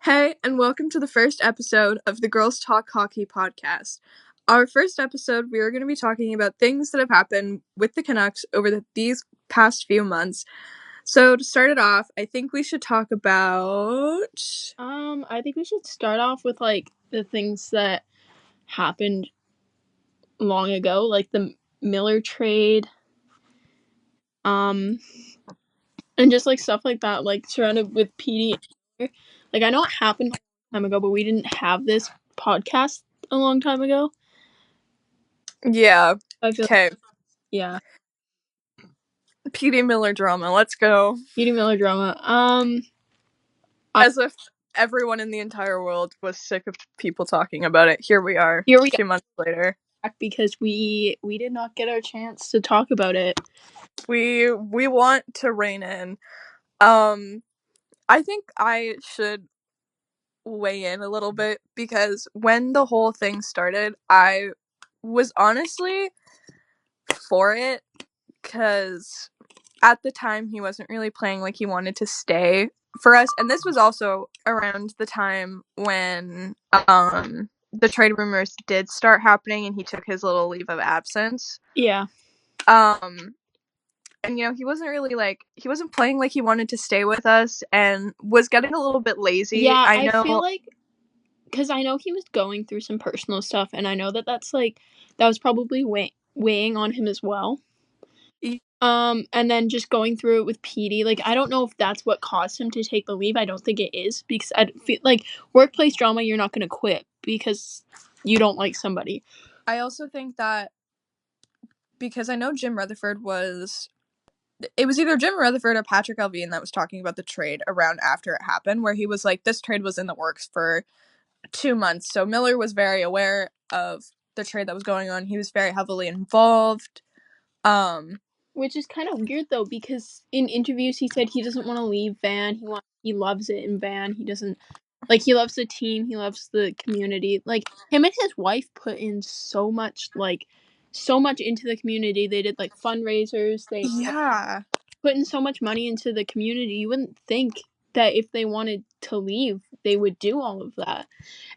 Hey, and welcome to the first episode of the Girls Talk Hockey podcast. Our first episode, we are going to be talking about things that have happened with the Canucks over these past few months. So to start it off, I think we should talk about... I think we should start off with, the things that happened long ago, like the Miller trade, and just, stuff like that, surrounded with PD. I know it happened a long time ago, but we didn't have this podcast a long time ago. Yeah, I feel okay. Yeah. PD Miller drama, let's go. PD Miller drama. As if everyone in the entire world was sick of people talking about it. Here we are, 2 months later. Because we did not get our chance to talk about it. We want to rein in. I think I should weigh in a little bit because when the whole thing started, I was honestly for it because at the time he wasn't really playing like he wanted to stay for us, and this was also around the time when the trade rumors did start happening and he took his little leave of absence. Yeah. And he wasn't really he wasn't playing like he wanted to stay with us and was getting a little bit lazy. Yeah, I feel like, because I know he was going through some personal stuff, and I know that that was probably weighing on him as well. And then just going through it with PD, I don't know if that's what caused him to take the leave. I don't think it is, because I feel like workplace drama, you're not going to quit because you don't like somebody. I also think that because I know Jim Rutherford it was either Jim Rutherford or Patrick Alvin that was talking about the trade around after it happened, where he was like, this trade was in the works for 2 months. So Miller was very aware of the trade that was going on. He was very heavily involved. Which is kind of weird, though, because in interviews he said he doesn't want to leave Van. He loves it in Van. He doesn't... he loves the team. He loves the community. Him and his wife put in so much into the community. They did, fundraisers. They put in so much money into the community. You wouldn't think that if they wanted to leave, they would do all of that.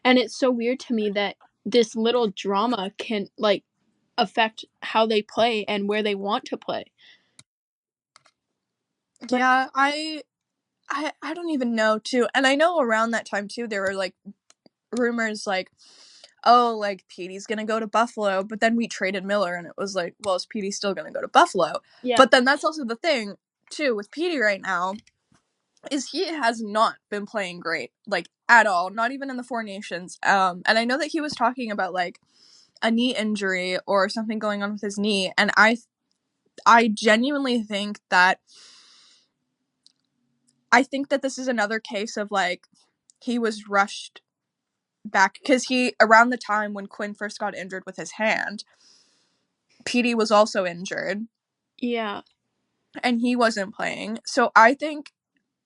And it's so weird to me that this little drama can, affect how they play and where they want to play. Yeah, I don't even know, too. And I know around that time, too, there were, rumors, oh, Petey's gonna go to Buffalo, but then we traded Miller, and it was well, is Petey still gonna go to Buffalo? Yeah. But then that's also the thing, too, with Petey right now, is he has not been playing great, at all, not even in the Four Nations. And I know that he was talking about, a knee injury or something going on with his knee, and I genuinely think that this is another case of, he was rushed back, because around the time when Quinn first got injured with his hand, Petey was also injured. Yeah. And he wasn't playing. So I think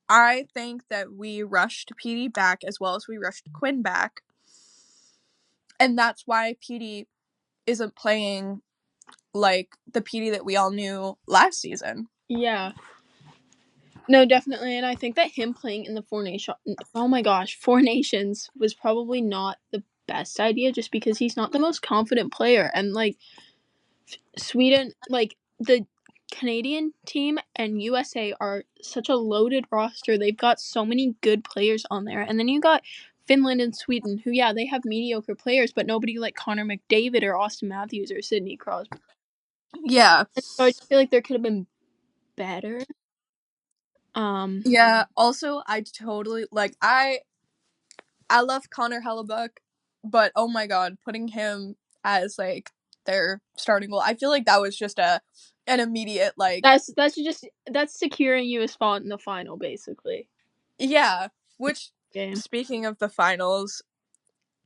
that we rushed Petey back as well as we rushed Quinn back. And that's why Petey isn't playing the Petey that we all knew last season. Yeah. No, definitely. And I think that him playing in the Four Nations was probably not the best idea, just because he's not the most confident player. And Sweden, the Canadian team and USA are such a loaded roster. They've got so many good players on there. And then you got Finland and Sweden, who, yeah, they have mediocre players, but nobody like Connor McDavid or Austin Matthews or Sidney Crosby. Yeah. So I feel like there could have been better. Yeah, also I totally I love Connor Hellebuck, but oh my god, putting him as their starting goal, I feel like that was just an immediate that's securing you a spot in the final, basically. Yeah, which speaking of the finals,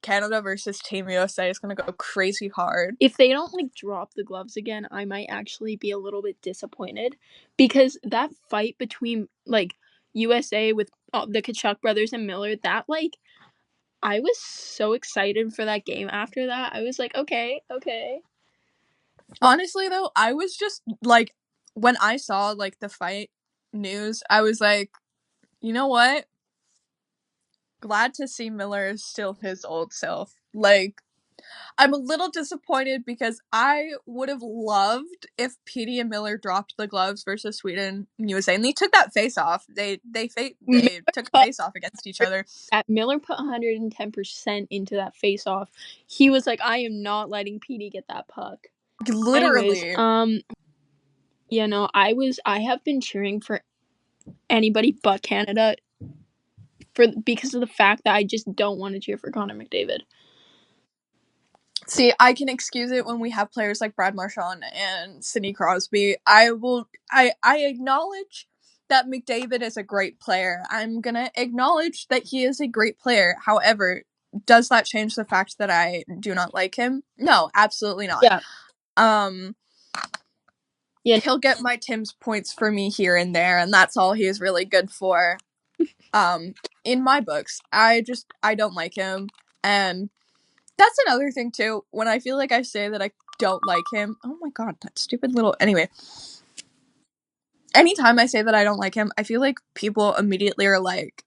Canada versus Team USA is gonna go crazy hard. If they don't drop the gloves again, I might actually be a little bit disappointed, because that fight between USA with the Tkachuk brothers and Miller, that I was so excited for that game. After that, I was like, okay. Honestly, though, I was just when I saw the fight news, I was like, you know what? glad to see Miller is still his old self. Like, I'm a little disappointed because I would have loved if Petey and Miller dropped the gloves versus Sweden and USA, and they took that face off. They took a face off against each other. Miller put 110% into that face off. He was like, I am not letting Petey get that puck. Literally. Anyways, I have been cheering for anybody but Canada because of the fact that I just don't want to cheer for Connor McDavid. See, I can excuse it when we have players like Brad Marchand and Sidney Crosby. I acknowledge that McDavid is a great player. I'm gonna acknowledge that he is a great player. However, does that change the fact that I do not like him? No, absolutely not. Yeah. He'll get my Tim's points for me here and there, and that's all he is really good for. In my books, I don't like him, and that's another thing too. When I feel like I say that I don't like him, oh my god, that stupid little. Anyway, anytime I say that I don't like him, I feel like people immediately are like,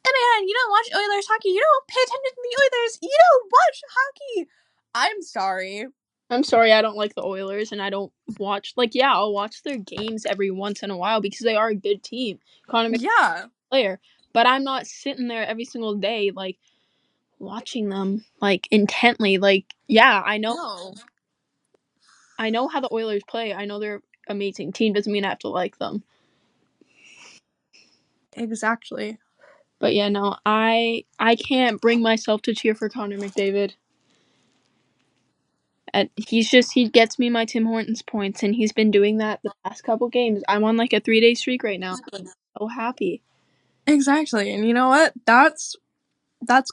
"Hey man, you don't watch Oilers hockey. You don't pay attention to the Oilers. You don't watch hockey." I'm sorry. I don't like the Oilers, and I don't watch. I'll watch their games every once in a while because they are a good team. Connor McDavid is a player, but I'm not sitting there every single day watching them intently. I know. No. I know how the Oilers play. I know they're an amazing team. Doesn't mean I have to like them. Exactly. But yeah, no, I can't bring myself to cheer for Connor McDavid. And he gets me my Tim Hortons points, and he's been doing that the past couple games. I'm on a 3-day streak right now. I'm so happy. Exactly. And you know what? That's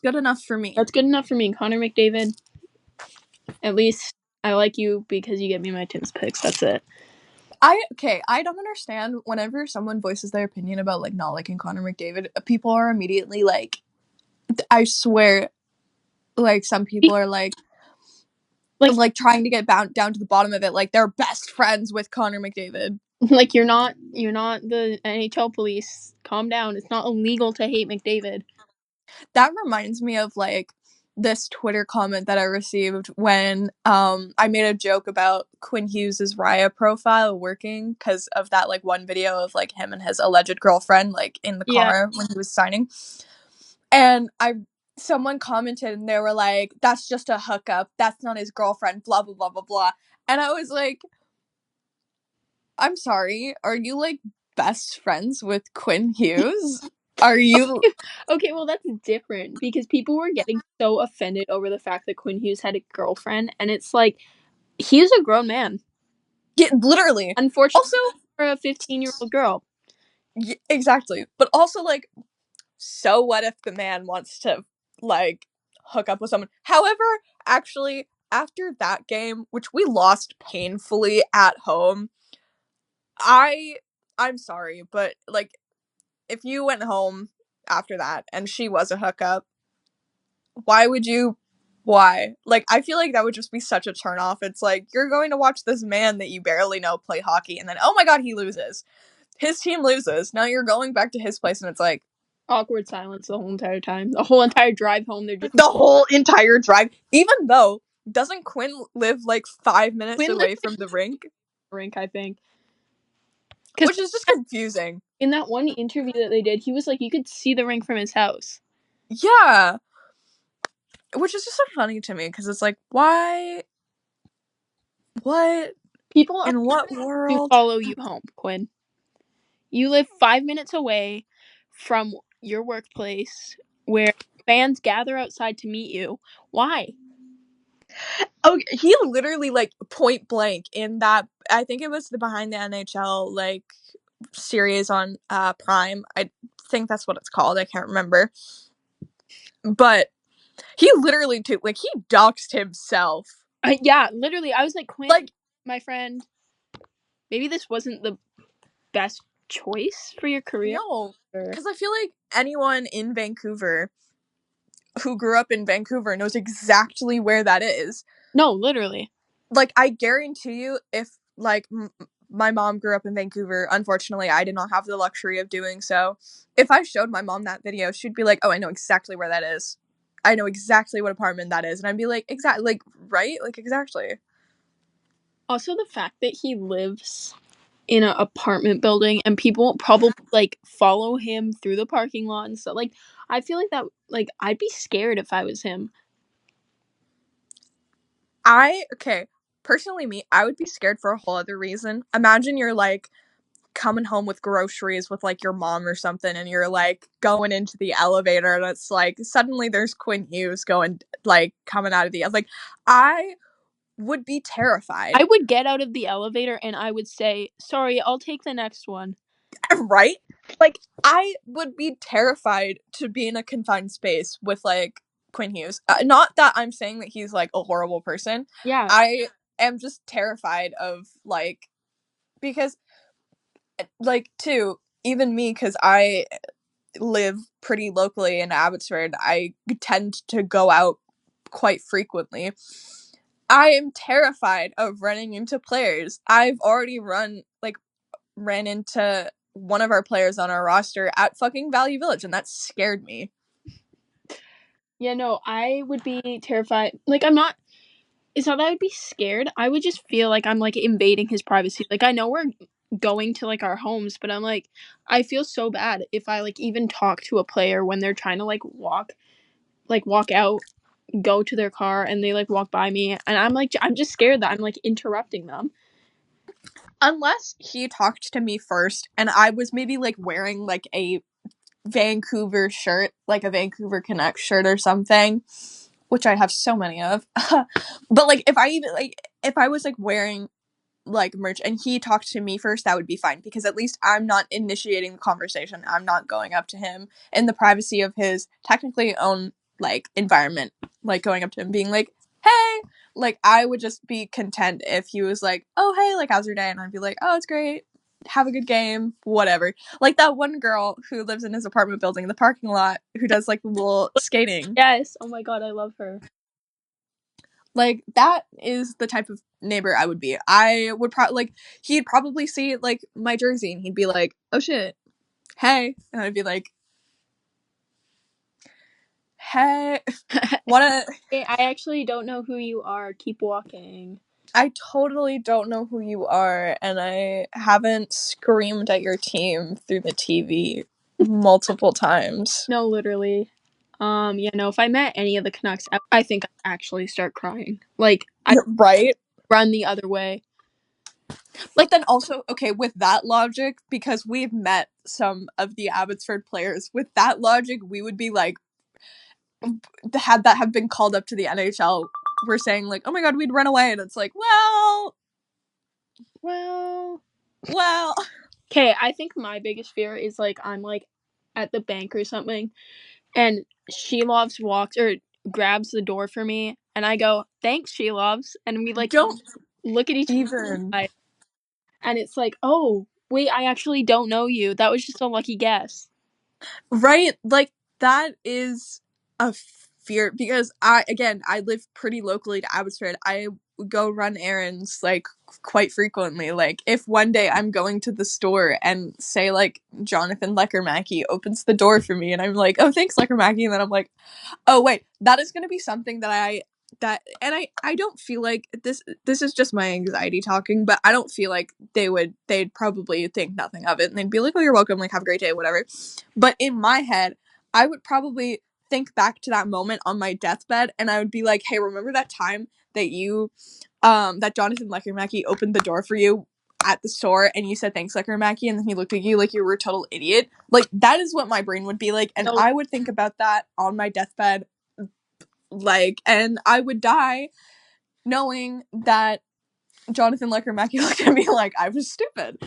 good enough for me. That's good enough for me. Connor McDavid, at least I like you because you get me my Tim's picks. That's it. I don't understand whenever someone voices their opinion about not liking Connor McDavid, people are immediately I swear, some people are trying to get down to the bottom of it, they're best friends with Connor McDavid. You're not the NHL police. Calm down. It's not illegal to hate McDavid. That reminds me of this Twitter comment that I received when I made a joke about Quinn Hughes' Raya profile working because of that one video of him and his alleged girlfriend in the car when he was signing. And someone commented and they were like, "That's just a hookup. That's not his girlfriend, blah blah blah blah blah." And I was like, I'm sorry, are you best friends with Quinn Hughes? Are you Okay, well that's different because people were getting so offended over the fact that Quinn Hughes had a girlfriend, and it's he's a grown man. Yeah, literally. Unfortunately, also for a 15-year-old girl. Yeah, exactly. But also so what if the man wants to hook up with someone? However, actually, after that game, which we lost painfully at home, I'm sorry, but if you went home after that and she was a hookup, why would you? Why? I feel like that would just be such a turnoff. It's you're going to watch this man that you barely know play hockey, and then oh my god, he loses. His team loses. Now you're going back to his place, and it's awkward silence the whole entire time. The whole entire drive home, they're just the whole entire drive. Even though doesn't Quinn live 5 minutes away from the rink? I think. Which is just confusing. In that one interview that they did, he was you could see the rink from his house. Yeah. Which is just so funny to me because it's why? What? People in what to world? follow you home, Quinn. You live 5 minutes away from your workplace where fans gather outside to meet you. Why? Oh, he literally point blank in that. I think it was the Behind the NHL series on Prime. I think that's what it's called. I can't remember. But he literally he doxed himself. Yeah, literally. I was Quinn, my friend, maybe this wasn't the best choice for your career. No, because I feel like anyone in Vancouver who grew up in Vancouver knows exactly where that is. No, literally. I guarantee you, if my mom grew up in Vancouver. Unfortunately, I did not have the luxury of doing so. If I showed my mom that video, she'd be like, "Oh, I know exactly where that is. I know exactly what apartment that is." And I'd be like, "Exactly, like, right? Like, exactly." Also, the fact that he lives in an apartment building and people probably like follow him through the parking lot and stuff. Like, I feel like that. Like, I'd be scared if I was him. Okay, personally, me, I would be scared for a whole other reason. Imagine you're like coming home with groceries with like your mom or something, and you're like going into the elevator, and it's like suddenly there's Quinn Hughes going like coming out of the like. I would be terrified. I would get out of the elevator and I would say, "Sorry, I'll take the next one." Right? Like, I would be terrified to be in a confined space with like Quinn Hughes. Not that I'm saying that he's like a horrible person. Yeah. I am just terrified of like, because like too, even me, because I live pretty locally in Abbotsford, I tend to go out quite frequently. I am terrified of running into players. I've already ran into one of our players on our roster at fucking Value Village, and that scared me. Yeah, no, I would be terrified. Like, I'm not. It's not that I'd be scared. I would just feel like I'm like invading his privacy. Like, I know we're going to like our homes, but I'm like, I feel so bad if I like even talk to a player when they're trying to like walk out, go to their car, and they like walk by me, and I'm just scared that I'm like interrupting them. Unless he talked to me first and I was maybe like wearing like a Vancouver shirt, like a Vancouver Canucks shirt or something, which I have so many of. But like if I was like wearing like merch and he talked to me first, that would be fine, because at least I'm not initiating the conversation. I'm not going up to him in the privacy of his technically own like environment, like going up to him being like, "Hey." Like, I would just be content if he was like, "Oh, hey, like, how's your day?" And I'd be like, "Oh, it's great, have a good game, whatever." Like that one girl who lives in his apartment building in the parking lot who does like the little skating. Yes. Oh my god, I love her. Like, that is the type of neighbor I would be. I would probably like, he'd probably see like my jersey and he'd be like, "Oh shit, hey," and I'd be like, "Hey, wanna?" I actually don't know who you are. Keep walking. I totally don't know who you are, and I haven't screamed at your team through the TV multiple times. No, literally. Yeah, no, if I met any of the Canucks, I think I'd actually start crying. Like, I'd Right? run the other way. Like, then also, okay, with that logic, because we've met some of the Abbotsford players, with that logic, we would be like, had that have been called up to the NHL, we're saying like, "Oh my god, we'd run away," and it's like, Well, well. okay, I think my biggest fear is like I'm like at the bank or something, and Shelovs walks or grabs the door for me, and I go, "Thanks, Shelovs," and we like Don't look at each even. other, and it's like, "Oh, wait, I actually don't know you. That was just a lucky guess." Right? Like, that is a fear, because I live pretty locally to Abbotsford. I go run errands like quite frequently. Like, if one day I'm going to the store and say like Jonathan Leckermacky opens the door for me and I'm like, "Oh, thanks, Leckermacky," and then I'm like, "Oh wait, that is going to be something that I don't feel like this is just my anxiety talking, but I don't feel like they'd probably think nothing of it and they'd be like, 'Oh, you're welcome, like have a great day, whatever.' But in my head, I would probably think back to that moment on my deathbed and I would be like, 'Hey, remember that time that you that Jonathan Leckermacky opened the door for you at the store and you said thanks, Leckermacky, and then he looked at you like you were a total idiot?' Like, that is what my brain would be like, and No, I would think about that on my deathbed, like, and I would die knowing that Jonathan Leckermacky looked at me like I was stupid.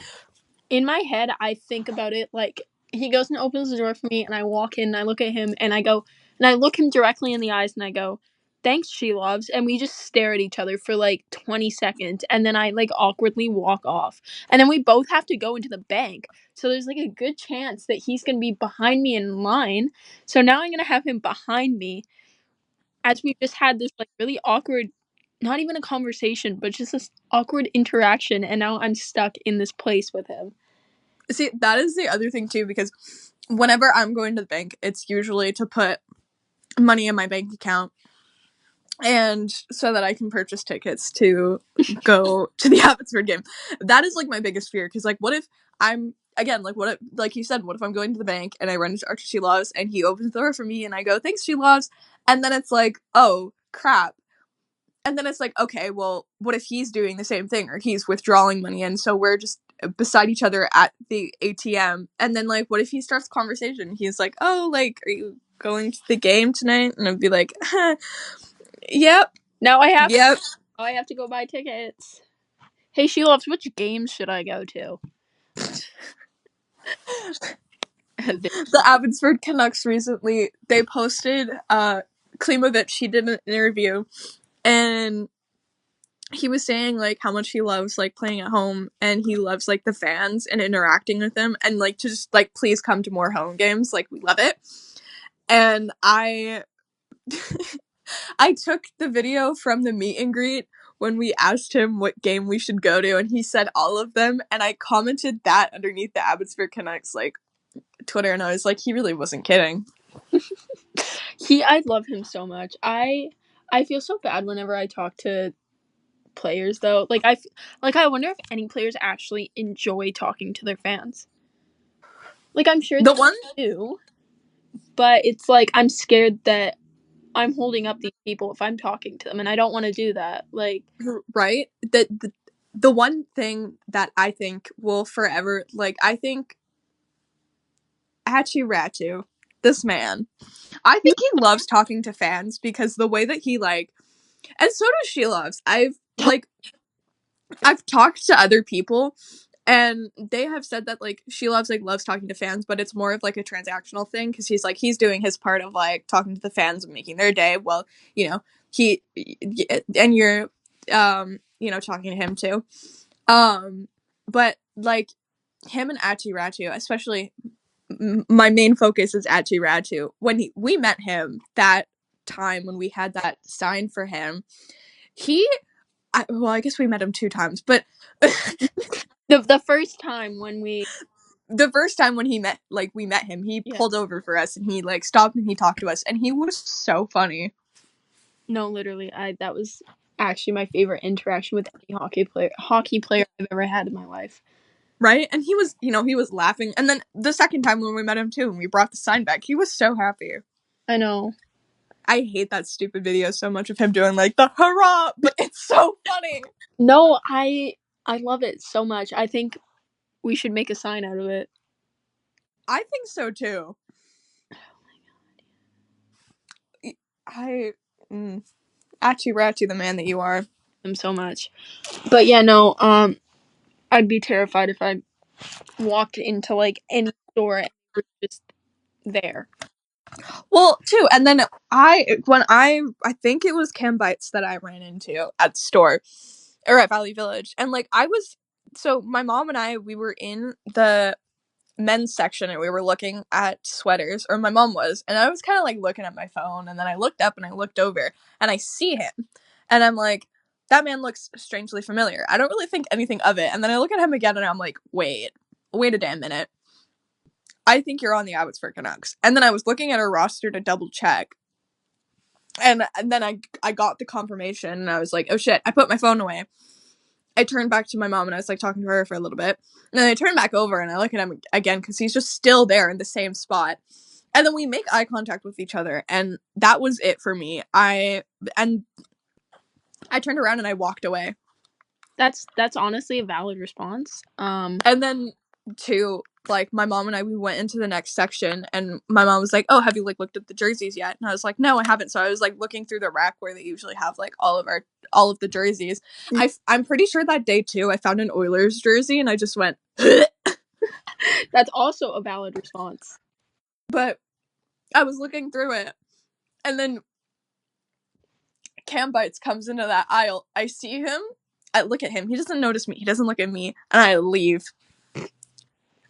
in my head, I think about it like he goes and opens the door for me, and I walk in, and I look at him, and I go, and I look him directly in the eyes, and I go, "Thanks, Shelovs," and we just stare at each other for like 20 seconds, and then I like awkwardly walk off, and then we both have to go into the bank, so there's like a good chance that he's gonna be behind me in line. So now I'm gonna have him behind me as we've just had this like really awkward not even a conversation, but just this awkward interaction, and now I'm stuck in this place with him. See, that is the other thing too, because whenever I'm going to the bank, it's usually to put money in my bank account and so that I can purchase tickets to go to the Abbotsford game. That is like my biggest fear, because like, what if I'm again, like, what if, like you said, what if I'm going to the bank and I run into Archer She Loves and he opens the door for me and I go, thanks, She Loves, and then it's like, oh crap. And then it's like, okay, well, what if he's doing the same thing, or he's withdrawing money, and so we're just beside each other at the ATM, and then like, what if he starts a conversation? He's like, oh, like, are you going to the game tonight? And I'd be like, yep, Now I have yep. to go buy tickets. Hey, She Loves, which games should I go to? The Abbotsford Canucks recently, they posted Klimovich, he did an interview, and he was saying like how much he loves like playing at home, and he loves like the fans and interacting with them, and like to just like please come to more home games, like we love it. And I I took the video from the meet and greet when we asked him what game we should go to, and he said all of them, and I commented that underneath the Abbotsford Canucks like Twitter, and I was like, he really wasn't kidding. I love him so much. I feel so bad whenever I talk to players, though. Like I wonder if any players actually enjoy talking to their fans. Like, I'm sure The they one do, but it's like I'm scared that I'm holding up these people if I'm talking to them, and I don't want to do that. Like, right, the one thing that I think will forever, like, I think Hachi Ratu, this man, I think he loves talking to fans, because the way that he like, and so does She Loves. I've talked to other people, and they have said that like She Loves like loves talking to fans, but it's more of like a transactional thing, because he's doing his part of like talking to the fans and making their day. Well, you know, he and you're talking to him too. But like him and Achi Ratu, especially my main focus is Achi Ratu. When we met him that time when we had that sign for him, I guess we met him 2 times, but the first time when the first time when we met him, he pulled over for us, and he like stopped and he talked to us, and he was so funny. No, literally, that was actually my favorite interaction with any hockey player I've ever had in my life. Right? And he was laughing. And then the second time when we met him too, and we brought the sign back, he was so happy. I know. I hate that stupid video so much of him doing like the hurrah, but it's so funny. No, I love it so much. I think we should make a sign out of it. I think so too. Achi Rachi, the man that you are. Him so much. But yeah, no, I'd be terrified if I walked into like any store and it was just there. Well, too, and then I think it was Cam Bites that I ran into at the store or at Valley Village, and like my mom and we were in the men's section, and we were looking at sweaters, or my mom was, and I was kind of like looking at my phone, and then I looked up and I looked over and I see him, and I'm like, that man looks strangely familiar. I don't really think anything of it, and then I look at him again and I'm like, wait a damn minute. I think you're on the Abbotsford Canucks. And then I was looking at her roster to double check. And then I got the confirmation, and I was like, oh shit, I put my phone away. I turned back to my mom and I was like talking to her for a little bit. And then I turned back over and I look at him again, because he's just still there in the same spot. And then we make eye contact with each other, and that was it for me. I turned around and I walked away. That's honestly a valid response. And then too, like my mom and we went into the next section, and my mom was like, oh, have you like looked at the jerseys yet? And I was like, no, I haven't. So I was like looking through the rack where they usually have like all of the jerseys. I'm pretty sure that day too I found an Oilers jersey, and I just went That's also a valid response. But I was looking through it, and then Cam Bites comes into that aisle. I see him, I look at him, he doesn't notice me, he doesn't look at me, and I leave.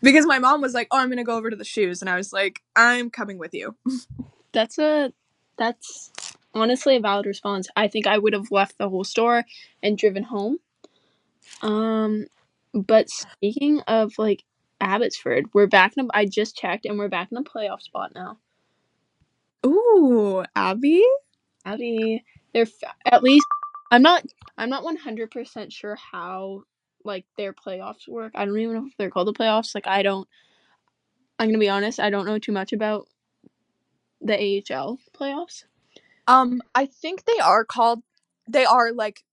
Because my mom was like, oh, I'm gonna go over to the shoes, and I was like, I'm coming with you. That's honestly a valid response. I think I would have left the whole store and driven home. But speaking of like Abbotsford, we're back in. I just checked, and we're back in a playoff spot now. Ooh, Abby? Abby, they're at least. I'm not. I'm not 100% sure how like their playoffs work. I don't even know if they're called the playoffs. Like I don't. I'm gonna be honest. I don't know too much about the AHL playoffs. I think they are like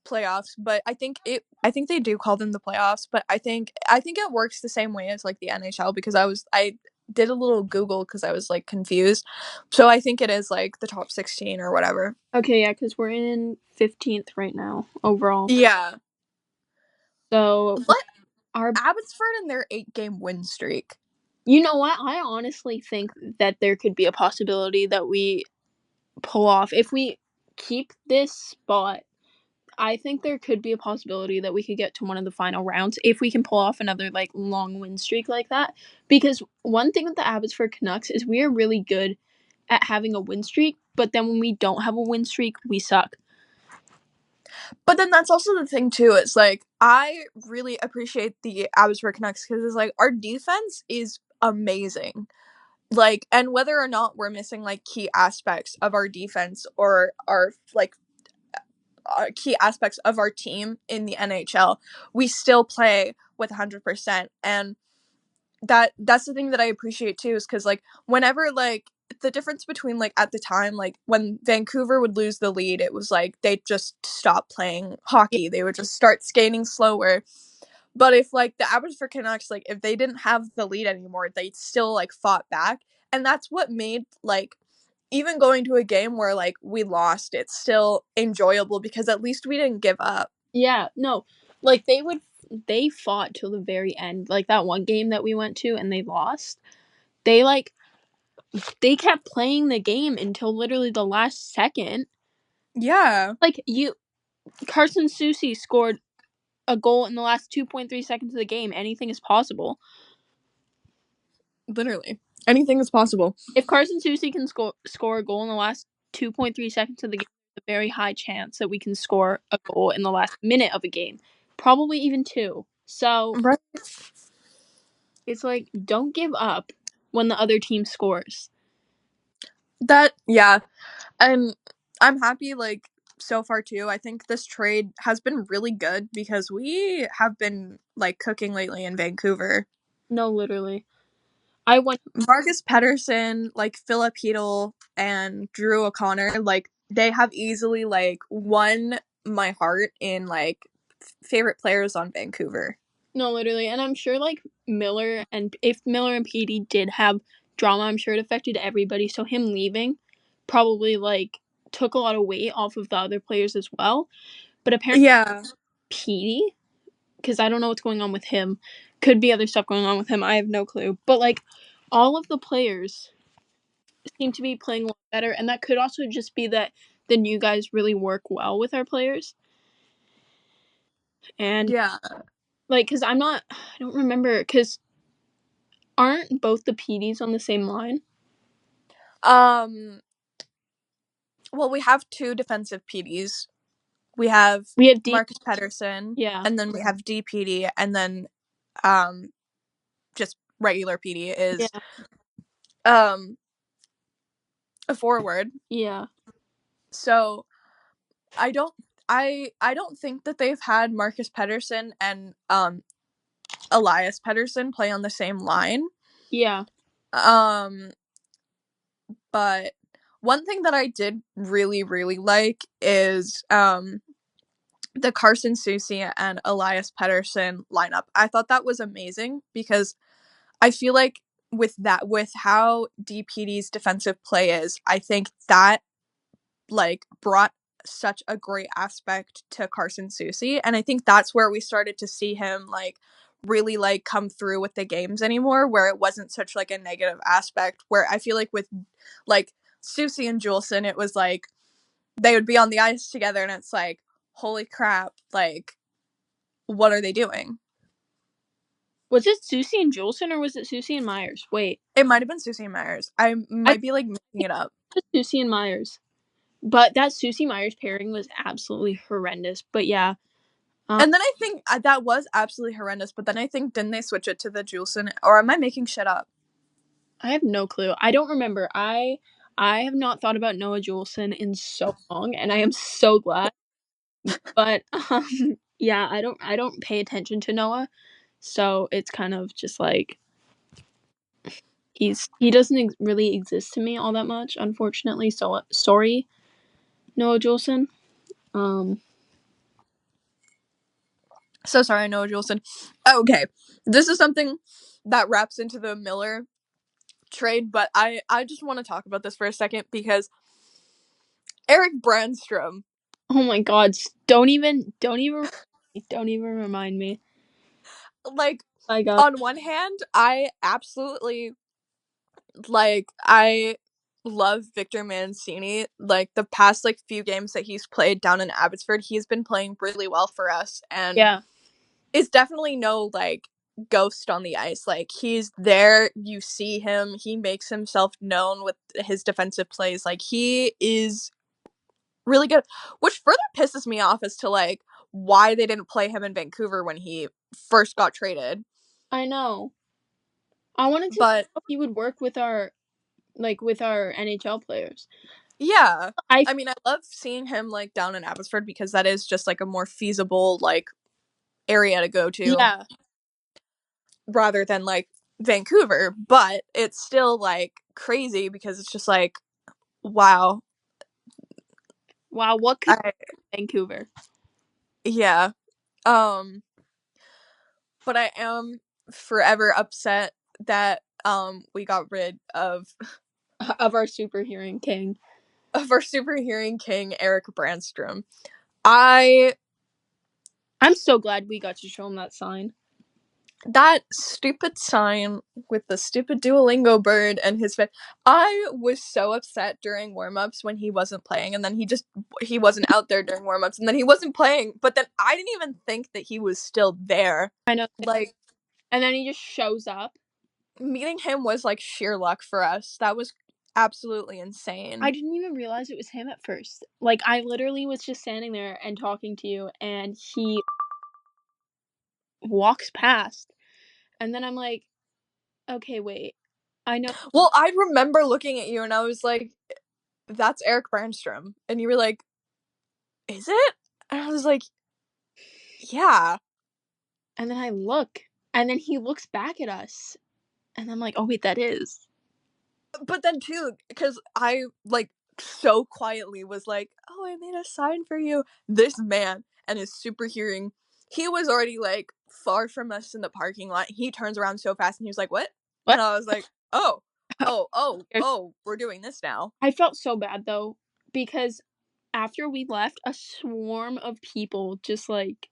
playoffs, but I think they do call them the playoffs, but I think it works the same way as like the NHL because I did a little Google because I was like confused. So I think it is like the top 16 or whatever. Okay, yeah, because we're in 15th right now overall. Yeah. So But our, Abbotsford and their 8-game win streak. you know what? I honestly think that there could be a possibility that we pull off if we keep this spot. I think there could be a possibility that we could get to one of the final rounds if we can pull off another like long win streak like that. Because one thing with the Abbotsford Canucks is we are really good at having a win streak, but then when we don't have a win streak, we suck. But then that's also the thing too. It's like I really appreciate the Abbotsford Canucks because it's like our defense is amazing. Like, and whether or not we're missing like key aspects of our defense or our like key aspects of our team in the NHL, we still play with 100%. And that's the thing that I appreciate too is because like whenever like the difference between like at the time like when Vancouver would lose the lead, it was like they'd just stop playing Yeah, hockey, they would just start skating slower. But if like the Abbotsford Canucks, like if they didn't have the lead anymore, they still like fought back, and that's what made like even going to a game where like we lost, it's still enjoyable because at least we didn't give up. yeah, no, like they fought till the very end. Like that one game that we went to and they lost. They like they kept playing the game until literally the last second. Yeah, Like Carson Soucy scored a goal in the last 2.3 seconds of the game. Anything is possible. literally anything is possible. If Carson Soucy can score a goal in the last 2.3 seconds of the game, there's a very high chance that we can score a goal in the last minute of a game, probably even two. So Right. it's like don't give up when the other team scores. That yeah, and I'm happy like so far too. I think this trade has been really good because we have been like cooking lately in Vancouver. No, literally. I went. Marcus Pedersen, like Philip Hedl and Drew O'Connor, like they have easily like won my heart in like favorite players on Vancouver. No, literally, and I'm sure like Miller and if Miller and Petey did have drama, I'm sure it affected everybody. So him leaving probably like took a lot of weight off of the other players as well. But apparently Yeah. Petey, because I don't know what's going on with him, could be other stuff going on with him. I have no clue. But like all of the players seem to be playing a lot better, and that could also just be that the new guys really work well with our players. And Yeah. like, because I don't remember, because aren't both the PDs on the same line? Um well, we have two defensive PDs. We have We have D. Marcus Pedersen Yeah, and then we have DPD and then um just regular PD is yeah, um a forward. yeah, So I don't I don't think that they've had Marcus Pedersen and Elias Pedersen play on the same line. yeah, Um but one thing that I did really like is the Carson Soucy and Elias Pedersen lineup. I thought that was amazing because I feel like with how DPD's defensive play is, I think that like brought such a great aspect to Carson Soucy, and I think that's where we started to see him like really like come through with the games anymore, where it wasn't such like a negative aspect. Where I feel like with like Soucy and Juleson, it was like they would be on the ice together, and it's like holy crap, like what are they doing? Was it Susie and Juleson or was it Susie and Myers? Wait, It might have been Soucy and Myers. I I might be like mixing think it up. it was Susie and Myers. But that Susie Myers pairing was absolutely horrendous. But yeah, And then I think that was absolutely horrendous. But then I think, didn't they switch it to the Juleson? Or am I making shit up? I have no clue. I don't remember. I have not thought about Noah Juleson in so long, and I am so glad. But yeah, I don't pay attention to Noah, so it's kind of just like he doesn't really exist to me all that much, unfortunately. So sorry, Noah Juleson. Um, So sorry, Noah Juleson. Okay, this is something that wraps into the Miller trade, but I just want to talk about this for a second because Eric Brandstrom, oh my God, don't even remind me. like, My God, on one hand, I absolutely I love Victor Mancini. Like the past few games that he's played down in Abbotsford, he's been playing really well for us, and yeah, it's definitely no ghost on the ice. Like he's there, you see him, he makes himself known with his defensive plays. Like he is really good, which further pisses me off as to why they didn't play him in Vancouver when he first got traded. I know. I wanted to see But how he would work with our NHL players. yeah, I I mean, I love seeing him down in Abbotsford because that is just a more feasible area to go to yeah. rather than Vancouver. But it's still crazy because it's just wow. Wow, what could I Vancouver Yeah. Um but I am forever upset that we got rid of our super hearing king? of our super hearing king Eric Brandstrom. I I'm so glad we got to show him that sign. That stupid sign with the stupid Duolingo bird and his face. I was so upset during warm-ups when he wasn't playing, and then he wasn't out there during warm-ups, and then he wasn't playing, but then I didn't even think that he was still there. I know. Like And then he just shows up. meeting him was sheer luck for us. That was absolutely I insane. didn't even realize it was him at first. Like I literally was just standing there and talking to you, and he walks past, and then I'm like, okay, wait, I know. Well, I remember looking at you and I was like, "That's Eric Brandstrom," and you were like, "Is it?" And I was like, "Yeah." And then I look, and then he looks back at us, and I'm like, oh wait, that is. But then too, because I so quietly was like, "Oh, I made a sign for you." This man and his super hearing, he was already far from us in the parking lot. He turns around so fast and he was like, "What?" What? And I was like, "Oh, oh, we're doing this now." I felt so bad though because after we left, a swarm of people just like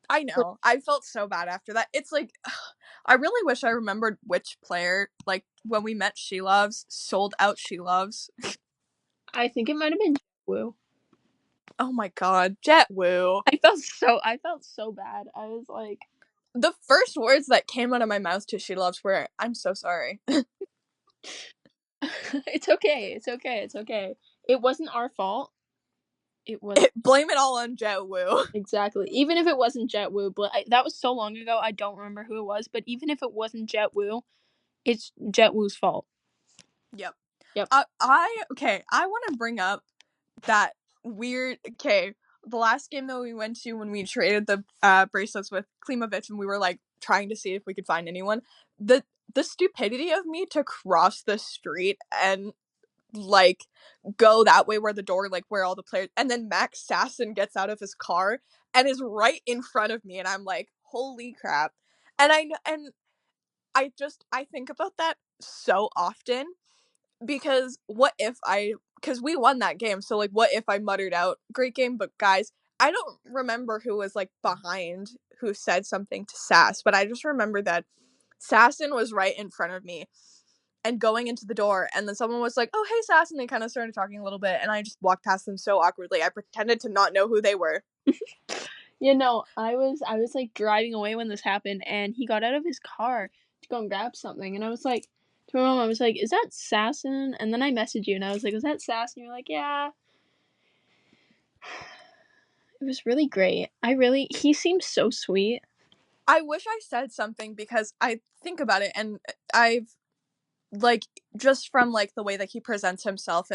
I know. I felt so bad after that. It's I really wish I remembered which player, when we met She Loves, sold out She Loves. I think it might have been Woo. Oh my god, Jet Woo. I felt so bad. I was like, The first words that came out of my mouth to She Loves were, "I'm so sorry." it's okay, it's okay, it's okay. It wasn't our fault. It was Blame it all on Jet Woo. exactly. Even if it wasn't Jet Woo, but that was so long ago, I don't remember who it was. But even if it wasn't Jet Woo, it's Jet Woo's fault. Yep. Yep. I want to bring up that weird. Okay, the last game that we went to when we traded the bracelets with Klimovich and we were trying to see if we could find anyone. The the stupidity of me to cross the street and like go that way where the door where all the players, and then Max Sasson gets out of his car and is right in front of me and I'm like, holy crap. And I think about that so often because because we won that game, so what if I muttered out great game, but guys, I don't remember who was behind who said something to Sass, but I just remember that Sasson was right in front of me and going into the door, and then someone was like, "Oh, hey, Sass," and they kind of started talking a little bit, and I just walked past them so awkwardly. I pretended to not know who they were. I was like driving away when this happened, and he got out of his car to go and grab something, and I was like, to my mom, I was like, "Is that Sasson?" And then I messaged you, and I was like, "Is that Sasson?" And you're like, "Yeah." It was really great. He seems so sweet. I wish I said something because I think about it and I've like just from like the way that he presents himself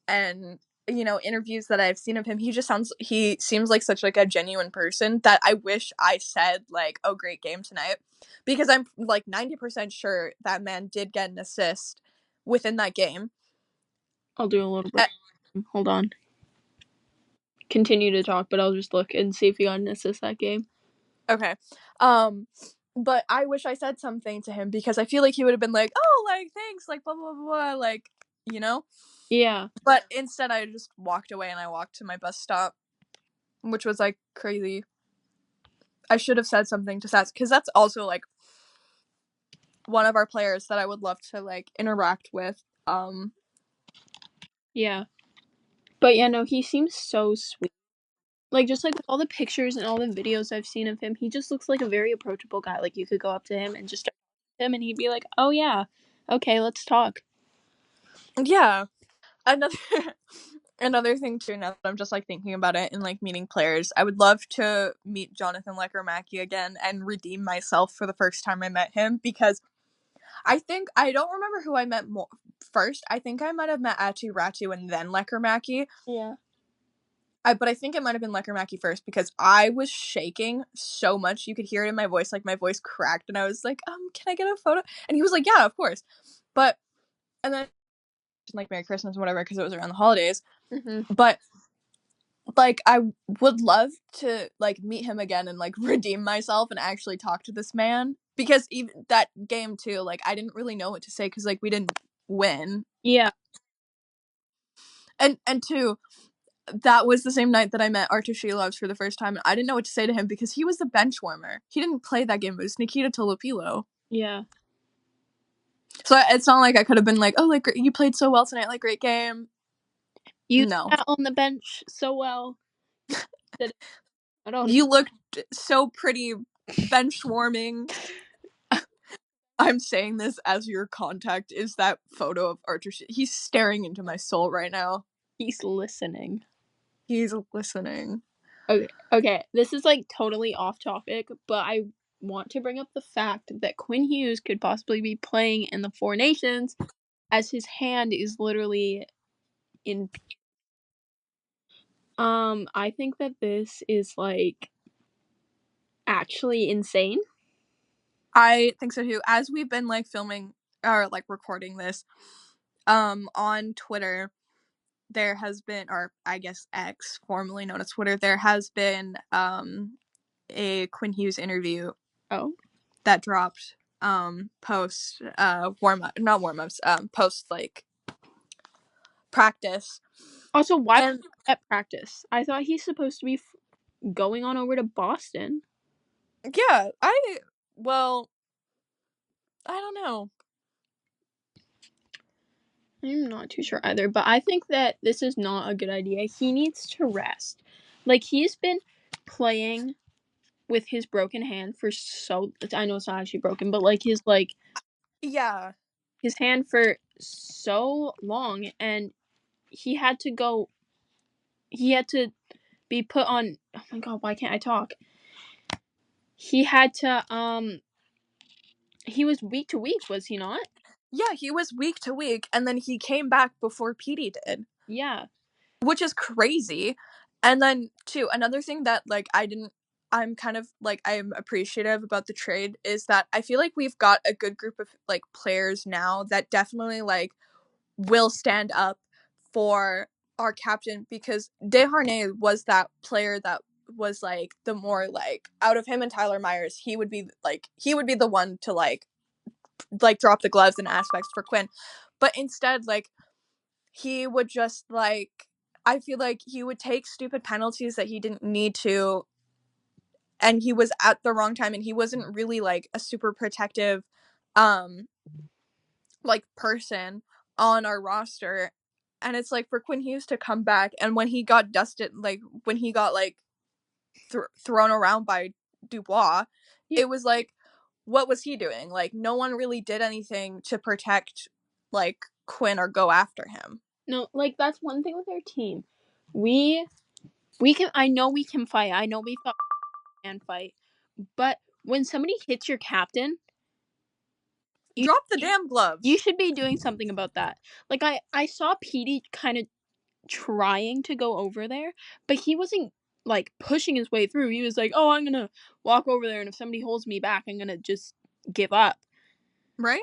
and you know interviews that I've seen of him, he seems like such like a genuine person that I wish I said like, "Oh, great game tonight," because I'm like 90% sure that man did get an assist within that game. I'll do a little bit. Hold on. Continue to talk, but I'll just look and see if he got an assist that game. Okay. But I wish I said something to him because I feel like he would have been like, "Oh, like thanks, like blah blah blah, blah," like, you know? Yeah. But instead I just walked away and I walked to my bus stop, which was like crazy. I should have said something to Sats because that's also like one of our players that I would love to like interact with. Yeah. But yeah, no, he seems so sweet. Like, just like with all the pictures and all the videos I've seen of him, he just looks like a very approachable guy. Like, you could go up to him and just start with him, and he'd be like, "Oh yeah, okay, let's talk." Yeah. Another another thing too, now that I'm just like thinking about it and like meeting players, I would love to meet Jonathan Lecker-Mackey again and redeem myself for the first time I met him because I don't remember who I met first. I think I might have met Atu Ratu and then Lecker-Mackey. Yeah. But I think it might have been Lecker-Mackey first because I was shaking so much. You could hear it in my voice, like my voice cracked, and I was like, can I get a photo? And he was like, yeah, of course. But and then like Merry Christmas and whatever because it was around the holidays. Mm-hmm. But like I would love to like meet him again and like redeem myself and actually talk to this man because even that game too, like I didn't really know what to say because like we didn't win. Yeah. And two, that was the same night that I met Artur Shilovs for the first time, and I didn't know what to say to him because he was the bench warmer. He didn't play that game. It was Nikita Tolopilo. Yeah. So it's not like I could have been like, "Oh, like you played so well tonight, like great game." You No, sat on the bench so well. That I don't. you looked so pretty, bench warming. I'm saying this as your contact is that photo of Archer. He's staring into my soul right now. He's listening. He's listening. Okay. Okay. This is like totally off topic, but I want to bring up the fact that Quinn Hughes could possibly be playing in the Four Nations, as his hand is literally in. I think that this is like actually insane. I think so too. As we've been like filming or like recording this, on Twitter, there has been, or I guess X, formerly known as Twitter, there has been a Quinn Hughes interview. Oh. That dropped post warm up, not warm ups, post like practice. Also, why And at practice? I thought he's supposed to be going on over to Boston. yeah, well, I don't know. I'm not too sure either, but I think that this is not a good idea. He needs to rest. Like, he's been playing with his broken hand for so. I know it's not actually broken, but like Yeah. his hand for so long, and he had to go. He had to be put on. Oh my god, why can't I talk? He had to. He was week to week, was he not? Yeah, he was week to week, and then he came back before Petey did, Yeah. which is crazy. And then, too, another thing that, like, I'm kind of, like, I'm appreciative about the trade is that I feel like we've got a good group of, like, players now that definitely, like, will stand up for our captain because Desharnais was that player that was, like, the more, like, out of him and Tyler Myers, he would be the one to, like, drop the gloves and aspects for Quinn. But instead, like, he would just like I feel like he would take stupid penalties that he didn't need to, and he was at the wrong time, and he wasn't really like a super protective like person on our roster. And it's like for Quinn Hughes to come back, and when he got dusted, like when he got like thrown around by Dubois, Yeah. it was like, what was he doing? Like, no one really did anything to protect, like, Quinn or go after him. No, like that's one thing with our team. We can. I know we can fight. I know we can fight. But when somebody hits your captain, you Drop the damn you gloves. should be doing something about that. Like I saw Petey kind of trying to go over there, but he wasn't like pushing his way through. He was like, "Oh, I'm gonna walk over there, and if somebody holds me back, I'm gonna just give up." Right?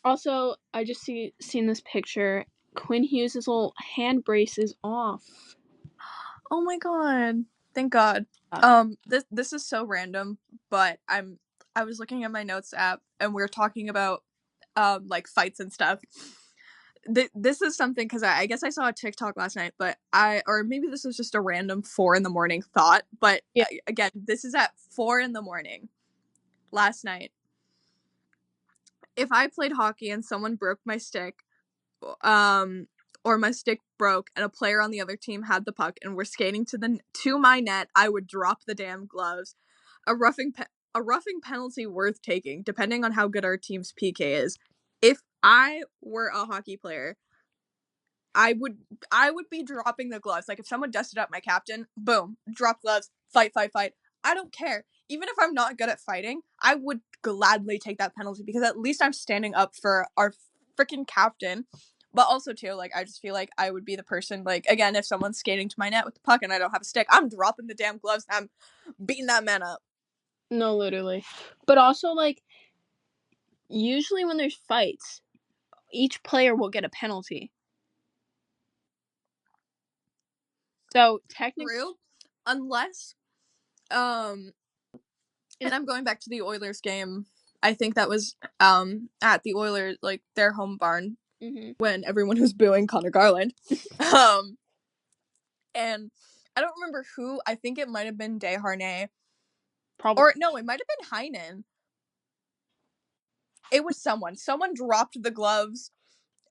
Also, I just seen this picture. Quinn Hughes' little hand brace is off. Oh my god. Thank God. This is so random, but I was looking at my notes app and we are talking about like fights and stuff. This is something because I guess I saw a TikTok last night, but or maybe this was just a random 4 a.m. thought, but Yeah. again, this is at 4 a.m. last night. If I played hockey and someone broke my stick, or my stick broke and a player on the other team had the puck and we're skating to my net, I would drop the damn gloves. A roughing penalty worth taking, depending on how good our team's PK is. If I were a hockey player, I would be dropping the gloves. Like if someone dusted up my captain, boom, drop gloves, fight, fight, fight. I don't care. Even if I'm not good at fighting, I would gladly take that penalty because at least I'm standing up for our freaking captain. But also too, like I just feel like I would be the person, like again, if someone's skating to my net with the puck and I don't have a stick, I'm dropping the damn gloves and I'm beating that man up. No, literally. But also, like, usually when there's fights, each player will get a penalty. So technically, True. Unless and I'm going back to the Oilers game. I think that was at the Oilers, like their home barn, mm-hmm. when everyone was booing Connor Garland. um and I don't remember who. I think it might have been Desharnais. Probably Or no, it might have been Heinen. It was someone. Someone dropped the gloves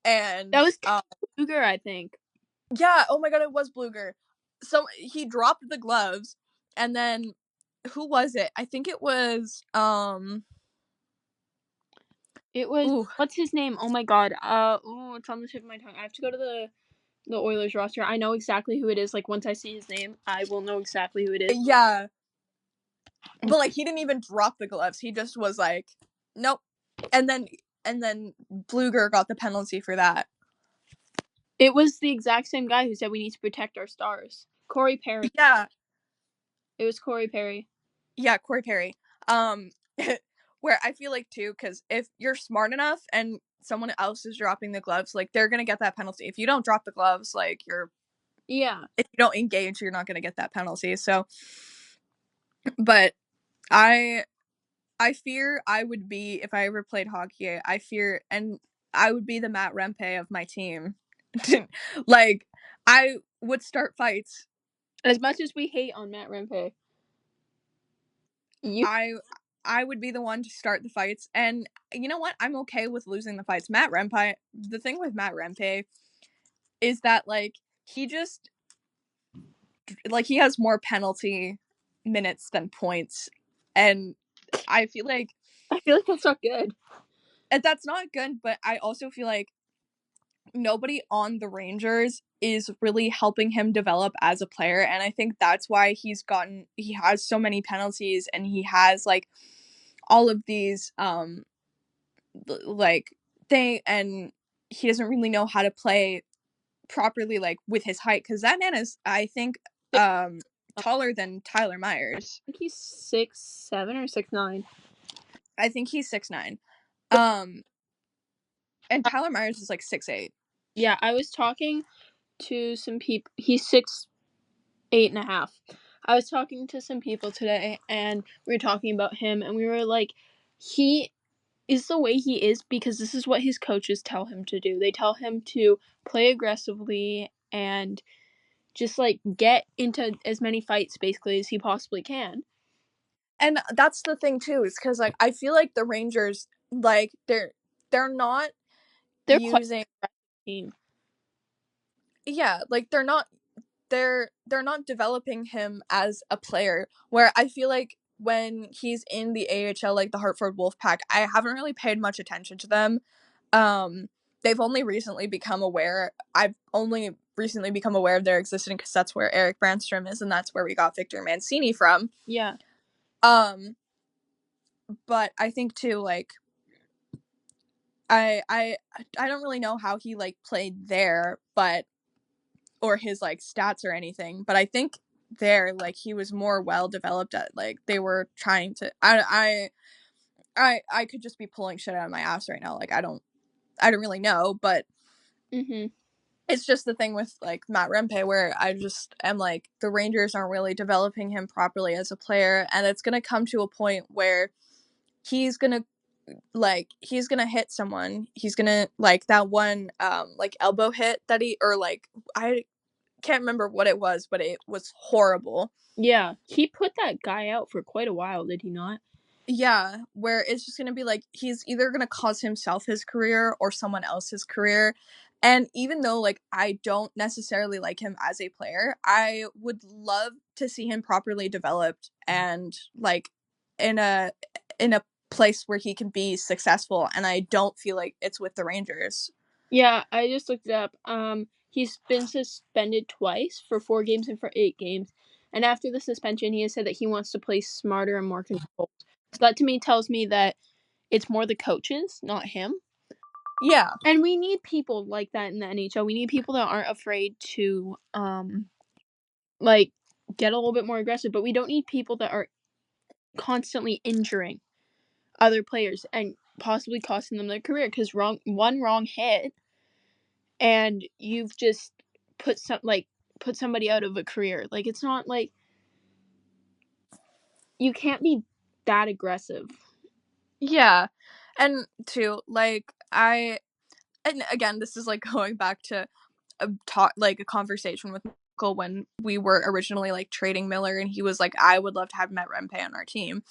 that and was Cougar, I think. yeah, oh my god, it was Bluger. So he dropped the gloves and then who was it? I think it was It was ooh, what's his name? Oh my god. It's on the tip of my tongue. I have to go to the Oilers roster. I know exactly who it is. Like once I see his name, I will know exactly who it is. yeah. But like he didn't even drop the gloves. He just was like, nope. And then Bluger got the penalty for that. It was the exact same guy who said we need to protect our stars. Corey Perry. Yeah, It was Corey Perry. yeah, Corey Perry. Um, where I feel like too, because if you're smart enough and someone else is dropping the gloves, like they're gonna get that penalty. If you don't drop the gloves, like Yeah. if you don't engage, you're not gonna get that penalty. So, but I I fear I would be if I ever played hockey. I fear and I would be the Matt Rempe of my team. Like I would start fights. As much as we hate on Matt Rempe, you I I would be the one to start the fights, and you know what? I'm okay with losing the fights. Matt Rempe. The thing with Matt Rempe is that like he just like he has more penalty minutes than points, and I feel like I feel like that's not good. that's not good. But I also feel like nobody on the Rangers is really helping him develop as a player, and I think that's why he has so many penalties and he has like all of these like thing, and he doesn't really know how to play properly like with his height because that man is I think taller than Tyler Myers. I think he's 6'7" or 6'9". I think he's 6'9". um and Tyler Myers is like 6'8". Yeah, I was talking to some people. He's 6'8.5". I was talking to some people today, and we were talking about him, and we were like, he is the way he is because this is what his coaches tell him to do. They tell him to play aggressively and just like get into as many fights basically as he possibly can. And that's the thing too, is because like I feel like the Rangers like they're not They're quite using a team. yeah, like they're not developing him as a player, where I feel like when he's in the AHL, like the Hartford Wolfpack, I haven't really paid much attention to them. They've only recently become aware. I've only recently become aware of their existence because that's where Eric Brandstrom is, and that's where we got Victor Mancini from. Yeah. But I think too, like, I don't really know how he like played there, but or his like stats or anything, but I think there like he was more well developed at like they were trying to I could just be pulling shit out of my ass right now. Like I don't really know, but it's just the thing with like Matt Rempe where I just am like the Rangers aren't really developing him properly as a player, and it's gonna come to a point where he's gonna hit someone. He's gonna like that one like elbow hit that he or like I can't remember what it was, but it was horrible. Yeah. He put that guy out for quite a while, did he not? Yeah, where it's just gonna be like he's either gonna cause himself his career or someone else's career. And even though like I don't necessarily like him as a player, I would love to see him properly developed and like in a place where he can be successful, and I don't feel like it's with the Rangers. Yeah, I just looked it up. He's been suspended twice for 4 games and for 8 games. And after the suspension, he has said that he wants to play smarter and more controlled. So that to me tells me that it's more the coaches, not him. Yeah. And we need people like that in the NHL. We need people that aren't afraid to like get a little bit more aggressive, but we don't need people that are constantly injuring other players and possibly costing them their career because one wrong hit and you've just put somebody out of a career. Like it's not like you can't be that aggressive. Yeah. And too, like and again, this is like going back to a conversation with Michael when we were originally like trading Miller, and he was like, I would love to have Matt Rempe on our team.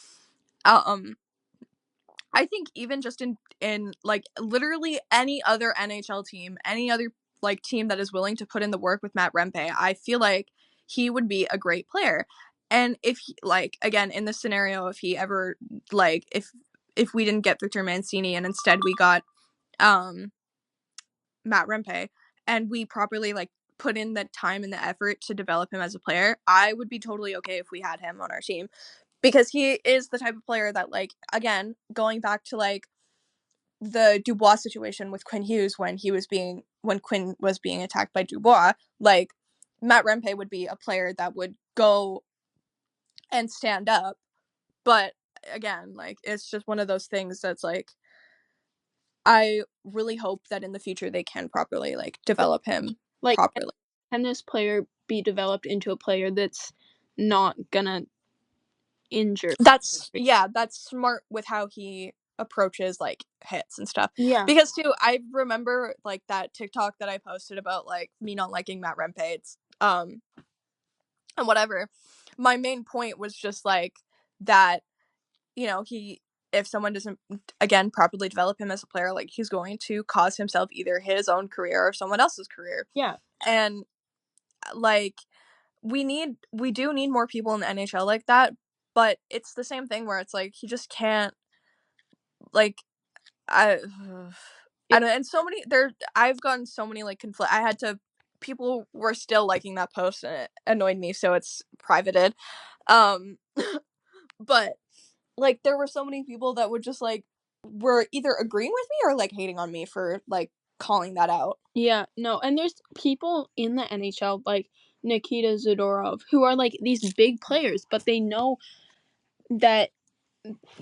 I think even just in like literally any other NHL team, any other like team that is willing to put in the work with Matt Rempe, I feel like he would be a great player. And if he, like again in this scenario, if he ever like if we didn't get Victor Mancini and instead we got Matt Rempe and we properly like put in the time and the effort to develop him as a player, I would be totally okay if we had him on our team because he is the type of player that like again going back to like the Dubois situation with Quinn Hughes when Quinn was being attacked by Dubois, like Matt Rempe would be a player that would go and stand up. But again, like it's just one of those things that's like I really hope that in the future they can properly like develop him Like, properly. can this player be developed into a player that's not gonna injure? That's smart with how he approaches like hits and stuff. Yeah. Because too, I remember like that TikTok that I posted about like me not liking Matt Rempe. It's and whatever. My main point was just like that, he if someone doesn't again properly develop him as a player, like he's going to cause himself either his own career or someone else's career. Yeah. And like we do need more people in the NHL like that, but it's the same thing where it's like he just can't like I I don't and so many there I've gotten so many like conflict I had to people were still liking that post and it annoyed me, so it's privated. Um but like there were so many people that would just like were either agreeing with me or like hating on me for like calling that out. Yeah, no, and there's people in the NHL like Nikita Zadorov who are like these big players, but that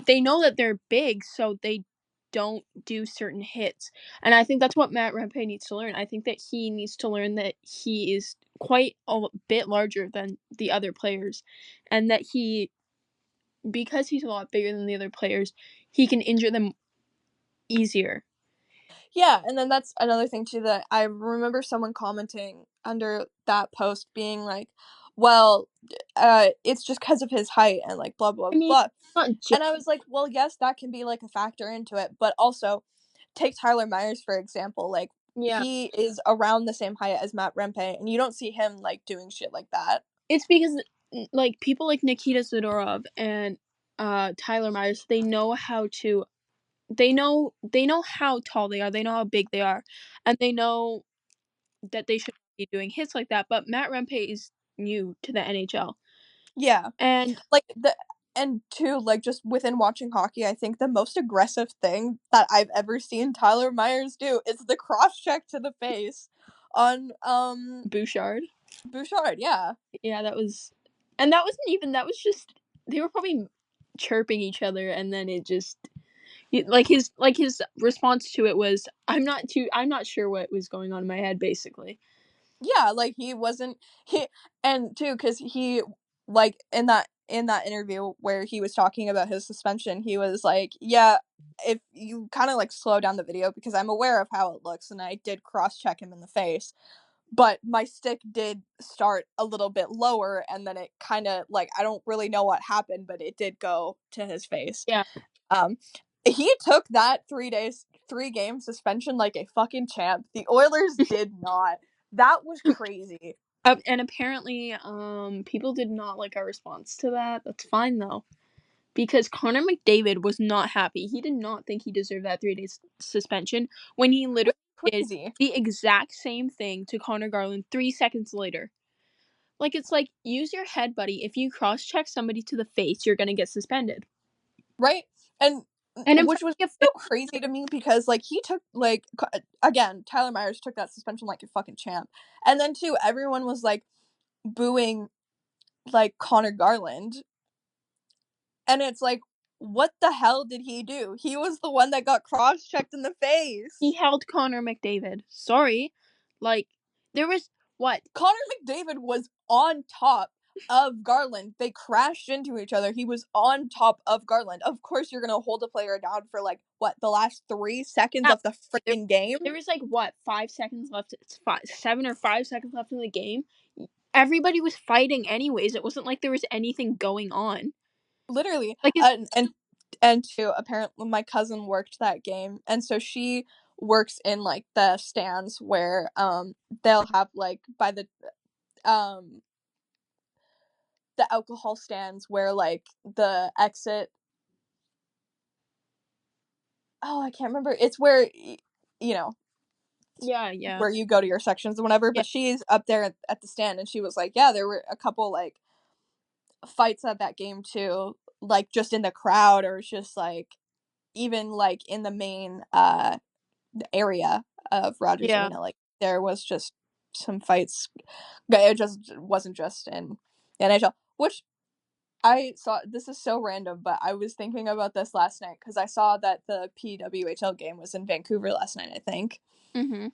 they know that they're big, so they don't do certain hits. And I think that's what Matt Rempe needs to learn. I think that he needs to learn that he is quite a bit larger than the other players, and that because he's a lot bigger than the other players, he can injure them easier. Yeah, and then that's another thing too that I remember someone commenting under that post being like, well, it's just because of his height and like blah blah I mean, blah. not just And I was like, well, yes, that can be like a factor into it, but also take Tyler Myers for example, like yeah. he is around the same height as Matt Rempe and you don't see him like doing shit like that. It's because like people like Nikita Zadorov and Tyler Myers, they know how how tall they are, they know how big they are, and they know that they shouldn't be doing hits like that. But Matt Rempe is new to the NHL, Yeah. and Like and two, like just within watching hockey, I think the most aggressive thing that I've ever seen Tyler Myers do is the cross check to the face on Bouchard. Bouchard, yeah. Yeah, that was, and that wasn't even. That was just they were probably chirping each other, and then it just his response to it was, I'm not sure what was going on in my head, basically. Yeah, like he wasn't he and too cuz he like in that interview where he was talking about his suspension, he was like, "Yeah, if you kind of like slow down the video because I'm aware of how it looks and I did cross check him in the face, but my stick did start a little bit lower and then it kind of like I don't really know what happened, but it did go to his face." Yeah. Um he took that 3 game suspension like a fucking champ. The Oilers did not. That was crazy. And apparently, people did not like our response to that. That's fine though, because Connor McDavid was not happy. He did not think he deserved that 3 day suspension when he literally did Crazy. the exact same thing to Connor Garland 3 seconds later. Like, it's like, use your head, buddy. If you cross check somebody to the face, you're gonna get suspended. Right? And And in which fact, was so crazy to me because like he took like again, Tyler Myers took that suspension like a fucking champ. And then too everyone was like booing like Connor Garland. And it's like what the hell did he do? He was the one that got cross-checked in the he face. held Connor McDavid. Sorry. Like, there was what? Connor McDavid was on top of Garland. They crashed into each other. He was on top of Garland. Of course, you're gonna hold a player down for like what the last 3 seconds Yeah, of the there, freaking game. there was like what, 5 seconds left? It's 7 or 5 seconds left in the game. Everybody was fighting anyways. It wasn't like there was anything going on. Literally, Like, and too. Apparently, my cousin worked that game, and so she works in like the stands where they'll have like by um the alcohol stands where like the exit. Oh, I can't remember. It's where you know yeah. where you go to your sections and whatever. Yeah. But she's up there at the stand, and she was like, "Yeah, there were a couple like fights at that game too, like just in the crowd or just like even like in the main area of Rogers Yeah. Arena. Like there was just some fights. It just wasn't just in the NHL, which I saw. This is so random, but I was thinking about this last night because I saw that the PWHL game was in Vancouver last night, I think. Mhm.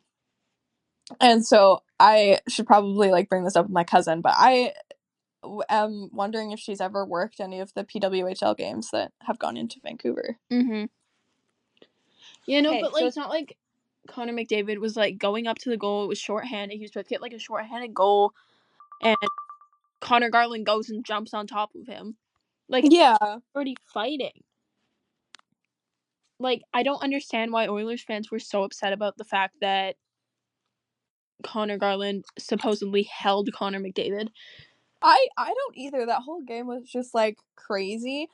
And so I should probably like bring this up with my cousin, but I am wondering if she's ever worked any of the PWHL games that have gone into Vancouver. Mhm. Yeah, no, Okay, but like so it's not like Connor McDavid was like going up to the goal. It was shorthanded. He was supposed to get like a shorthanded goal, and Connor Garland goes and jumps on top of him. Like, yeah, already fighting. Like, I don't understand why Oilers fans were so upset about the fact that Connor Garland supposedly held Connor McDavid. I don't either. That whole game was just like crazy,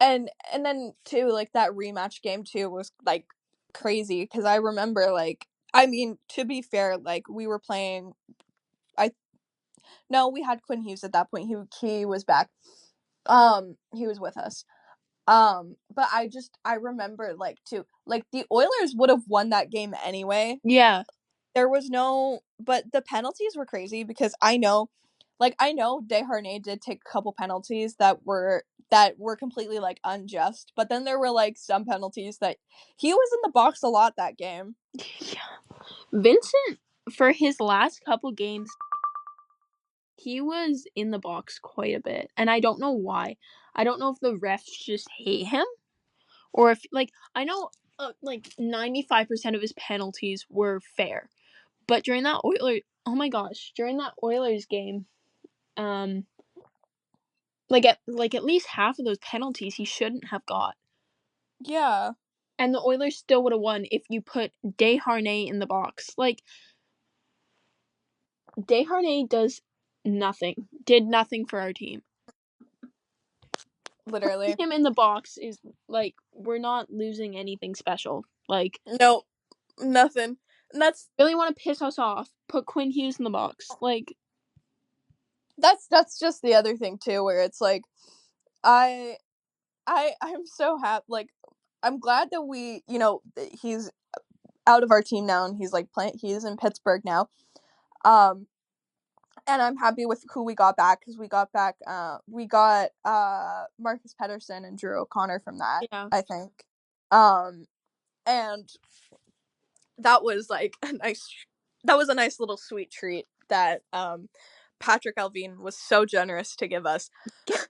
and then too like that rematch game too was like crazy because I remember like I mean to be fair like we were playing I no we had Quinn Hughes at that point he was back he was with us but I remember like too like the Oilers would have won that game anyway. Yeah. There was no but the penalties were crazy because I know Desharnais did take a couple penalties that were completely like unjust, but then there were like some penalties that he was in the box a lot that game. Yeah. Vincent, for his last couple games, he was in the box quite a bit, and I don't know why. I don't know if the refs just hate him, or if like I know like 95% of his penalties were fair, but during that Oilers game, um, at least half of those penalties he shouldn't have got, Yeah. and the Oilers still would have won if you put Desharnais in the box. Like, Desharnais did nothing for our team. Literally. Him in the box is like we're not losing anything special. Like No, nothing. And really want to piss us off, put Quinn Hughes in the box. Like that's just the other thing too, where it's like I'm so happy. Like, I'm glad that he's out of our team now, and he's like playing. He's in Pittsburgh now. Um, and I'm happy with who we got back, because we got Marcus Pedersen and Drew O'Connor from that. yeah, I think. And that was like a nice little sweet treat that Patrick Alvin was so generous to give us. get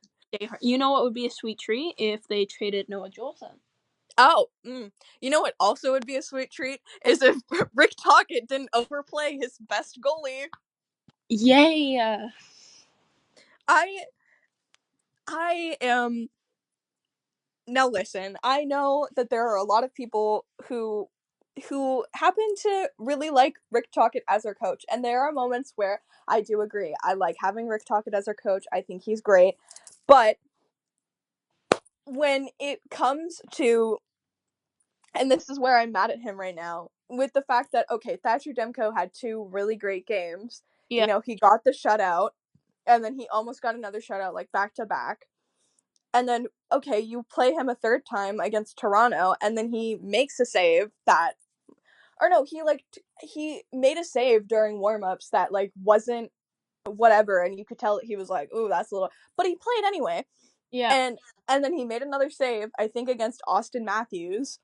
you know what would be a sweet treat if they traded Noah Jolson. Oh, you know what also would be a sweet treat is if Rick Tocchet didn't overplay his best goalie. Yay! I I am Now listen, I know that there are a lot of people who happen to really like Rick Tocchet as their coach, and there are moments where I do agree. I like having Rick Tocchet as our coach. I think he's great. But when it comes to, and this is where I'm mad at him right now, with the fact that, okay, Thatcher Demko had 2 really great games. Yeah, He got the shutout, and then he almost got another shutout, like, back to back. And then, okay, you play him a third time against Toronto, and then he makes a save that, or no, he made a save during warm-ups that, like, wasn't whatever, and you could tell that he was like, ooh, that's a little, but he played anyway. yeah. And then he made another save, I think, against Austin Matthews.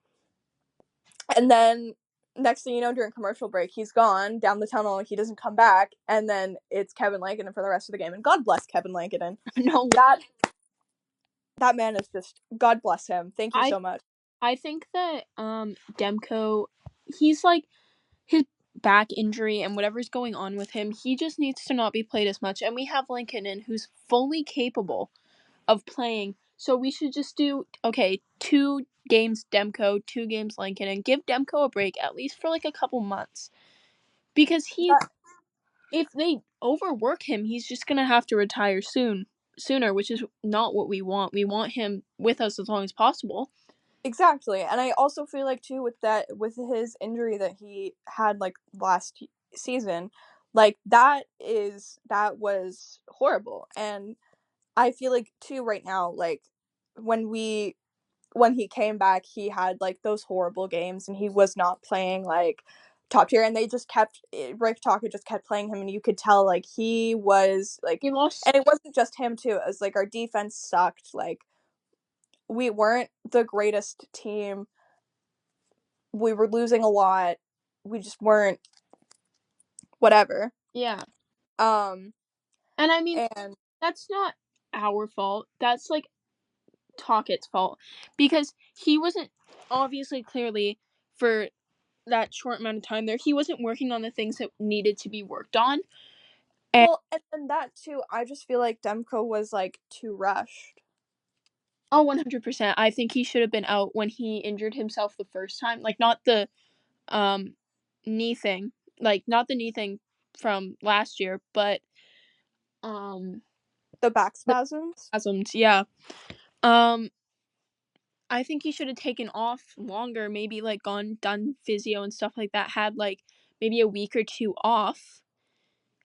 And then next thing you know, during commercial break, he's gone down the tunnel. He doesn't come back, and then it's Kevin Lankinen for the rest of the game. And God bless Kevin Lankinen. No, That man is just, God bless him. Thank you I so much. I think that Demko, he's like his back injury and whatever's going on with him, he just needs to not be played as much. And we have Lankinen who's fully capable of playing. So we should just do 2 games Demko, 2 games Lankinen. Give Demko a break at least for like a couple months. Because That, if they overwork him, he's just gonna have to retire sooner, which is not what we want. We want him with us as long as possible. exactly. And I also feel like, too, with his injury that he had, like, last season, like, that was horrible. And I feel like, too, right now, like, when he came back, he had, like, those horrible games, and he was not playing, like, top tier, and Rick Talker just kept playing him, and you could tell, like, he was, like, He lost. and it wasn't just him, too. It was, like, our defense sucked. Like, we weren't the greatest team. We were losing a lot. We just weren't whatever. Yeah. Um, And I mean, and that's not our fault. That's like Talkett's fault. Because he wasn't obviously clearly for that short amount of time there, he wasn't working on the things that needed to be worked on. And well, and that, too, I just feel like Demko was, like, too rushed. 100%. I think he should have been out when he injured himself the first time. Like not the um knee thing. Like not the knee thing from last year, but um The back the spasms. spasms, yeah. Um I think he should have taken off longer, maybe like gone done physio and stuff like that, had like maybe a week or 2 off.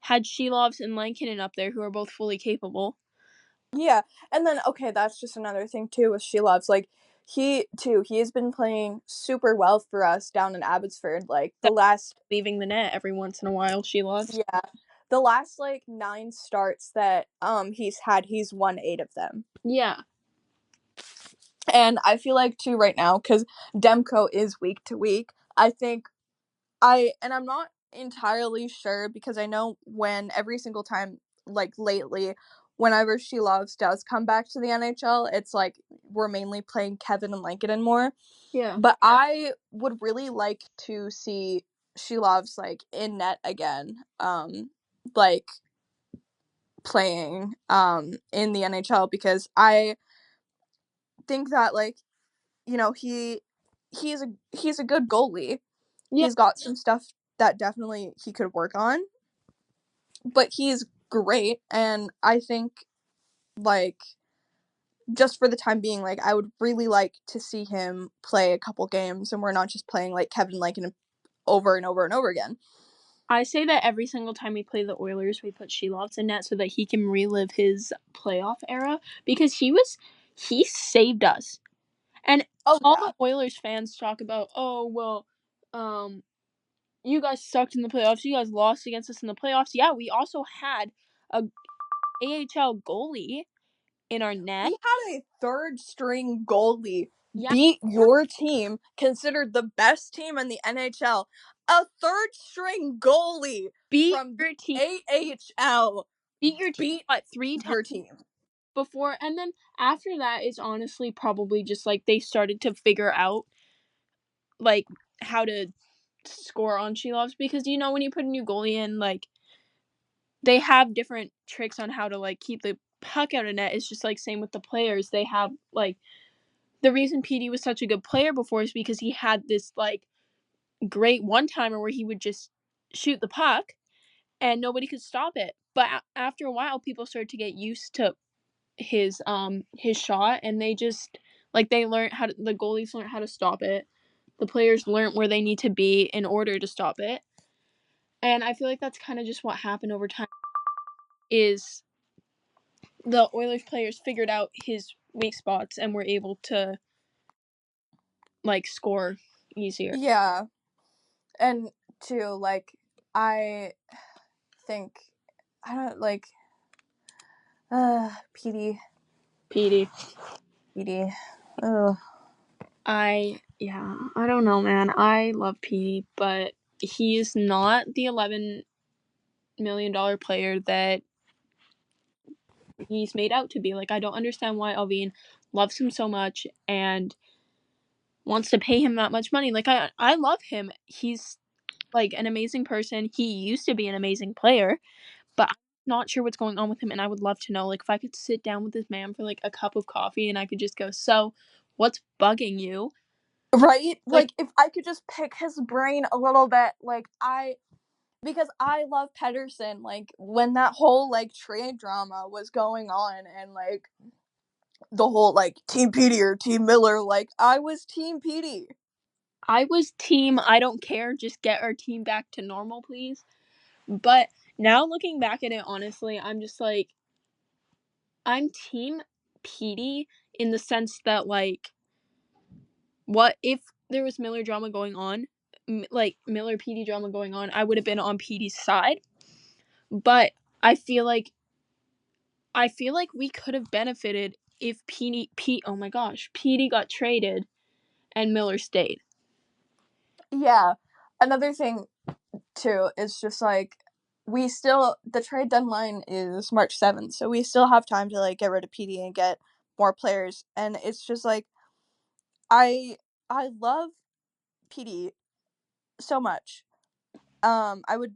Had Shelovs and Lankinen up there who are both fully capable. Yeah, and then, okay, that's just another thing, too, with She Loves. Like, he has been playing super well for us down in Abbotsford. Like, That leaving the net every once in a while, Shelovs. yeah, the last, like, 9 starts that he's had, he's won 8 of them. Yeah. And I feel like, too, right now, because Demko is week to week, I think I'm not entirely sure, because I know when every single time, like, lately, whenever She Loves does come back to the NHL, it's like we're mainly playing Kevin and Lankinen more. Yeah. But I would really like to see She Loves, like, in net again, like, playing in the NHL, because I think that, like, he's a good goalie. Yeah. He's got some stuff that definitely he could work on, but he's great. And I think, like, just for the time being, like, I would really like to see him play a couple games and we're not just playing like Kevin Lakin over and over and over again. I say that every single time we play the Oilers, we put Shelovs in net so that he can relive his playoff era, because he saved us. And Oh all yeah. the Oilers fans talk about, oh well, you guys sucked in the playoffs. You guys lost against us in the playoffs. Yeah, we also had a AHL goalie in our net. We had a third string goalie Yeah, beat your team, considered the best team in the NHL. A third string goalie beat from your team. the AHL Beat your team beat what, 3 times your team. before, and then after that is honestly probably just like they started to figure out like how to score on Shelovs, because when you put a new goalie in, like they have different tricks on how to like keep the puck out of net. It's just like same with the players. They have like the reason PD was such a good player before is because he had this like great one timer where he would just shoot the puck and nobody could stop it. But after a while, people started to get used to his shot, and they just like they learned how to, the goalies learned how to stop it. The players learned where they need to be in order to stop it. And I feel like that's kind of just what happened over time, is the Oilers players figured out his weak spots and were able to like score easier. Yeah. And too, like, I think, I don't, like, PD. PD. PD. Ugh. I don't know, man. I love PD, but he's not the $11 million player that he's made out to be. Like, I don't understand why Alvin loves him so much and wants to pay him that much money. Like, I love him. He's like an amazing person. He used to be an amazing player, but I'm not sure what's going on with him, and I would love to know. Like, if I could sit down with this man for like a cup of coffee and I could just go, so what's bugging you? Right? Like, Like, if I could just pick his brain a little bit, like, because I love Pedersen, like, when that whole, like, trade drama was going on, and, like, the whole, like, Team Petey or Team Miller, like, I was Team Petey. I was team, I don't care, just get our team back to normal, please. But now looking back at it, honestly, I'm just like, I'm team Petey in the sense that, like, what if there was Miller drama going on, like Miller Petey drama going on, I would have been on Petey's side. But I feel like we could have benefited if oh my gosh, Petey got traded and Miller stayed. Yeah. Another thing, too, is just, like, the trade deadline is March 7th, so we still have time to, like, get rid of PD and get more players, and it's just, like, I love PD so much. I would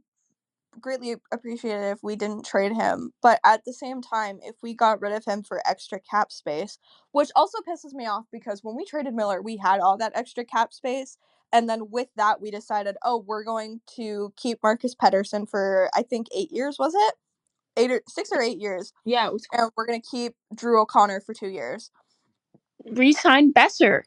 greatly appreciate it if we didn't trade him, but at the same time, if we got rid of him for extra cap space, which also pisses me off because when we traded Miller, we had all that extra cap space, and then with that, we decided, oh, we're going to keep Marcus Pedersen for, I think, 8 years, was it? 6 or 8 years, Yeah, it was and we're going to keep Drew O'Connor for 2 years. re-sign Besser.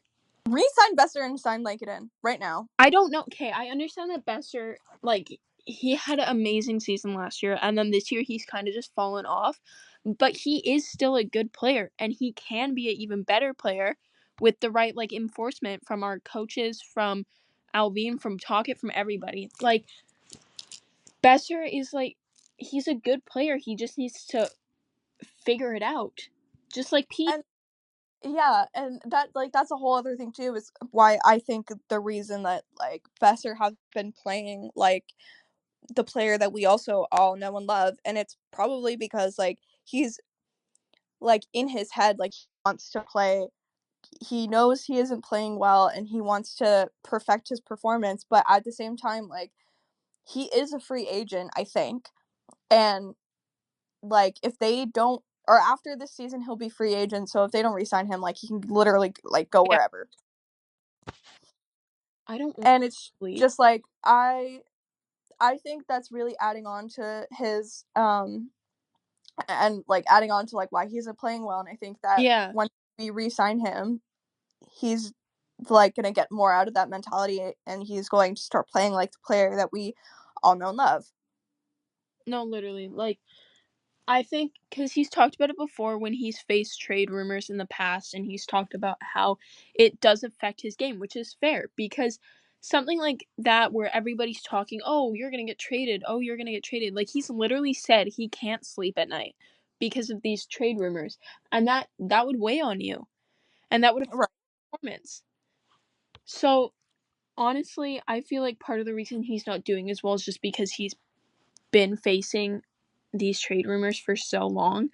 Re-sign Besser and sign Lankinen right now. I don't know. Okay, I understand that Besser, like, he had an amazing season last year, and then this year he's kind of just fallen off. But he is still a good player, and he can be an even better player with the right, like, enforcement from our coaches, from Alvin, from Talkett, from everybody. Like, Besser is, like, he's a good player. He just needs to figure it out. Just like Pete. And yeah, and that, like, that's a whole other thing too, is why I think the reason that, like, Besser has been playing like the player that we also all know and love, and it's probably because, like, he's, like, in his head, like, he wants to play. He knows he isn't playing well and he wants to perfect his performance, but at the same time, like, he is a free agent, I think. And, like, if they don't, or after this season he'll be free agent, so if they don't re-sign him, like, he can literally, like, go Yeah, wherever. I don't want And it's to leave. just like, I think that's really adding on to his and, like, adding on to, like, why he isn't playing well, and I think that Yeah. once we re-sign him, he's like gonna get more out of that mentality, and he's going to start playing like the player that we all know and love. No, literally. Like, I think because he's talked about it before when he's faced trade rumors in the past, and he's talked about how it does affect his game, which is fair because something like that where everybody's talking, oh, you're going to get traded. Oh, you're going to get traded. Like, he's literally said he can't sleep at night because of these trade rumors. And that would weigh on you, and that would affect Right. performance. So, honestly, I feel like part of the reason he's not doing as well is just because he's been facing these trade rumors for so long,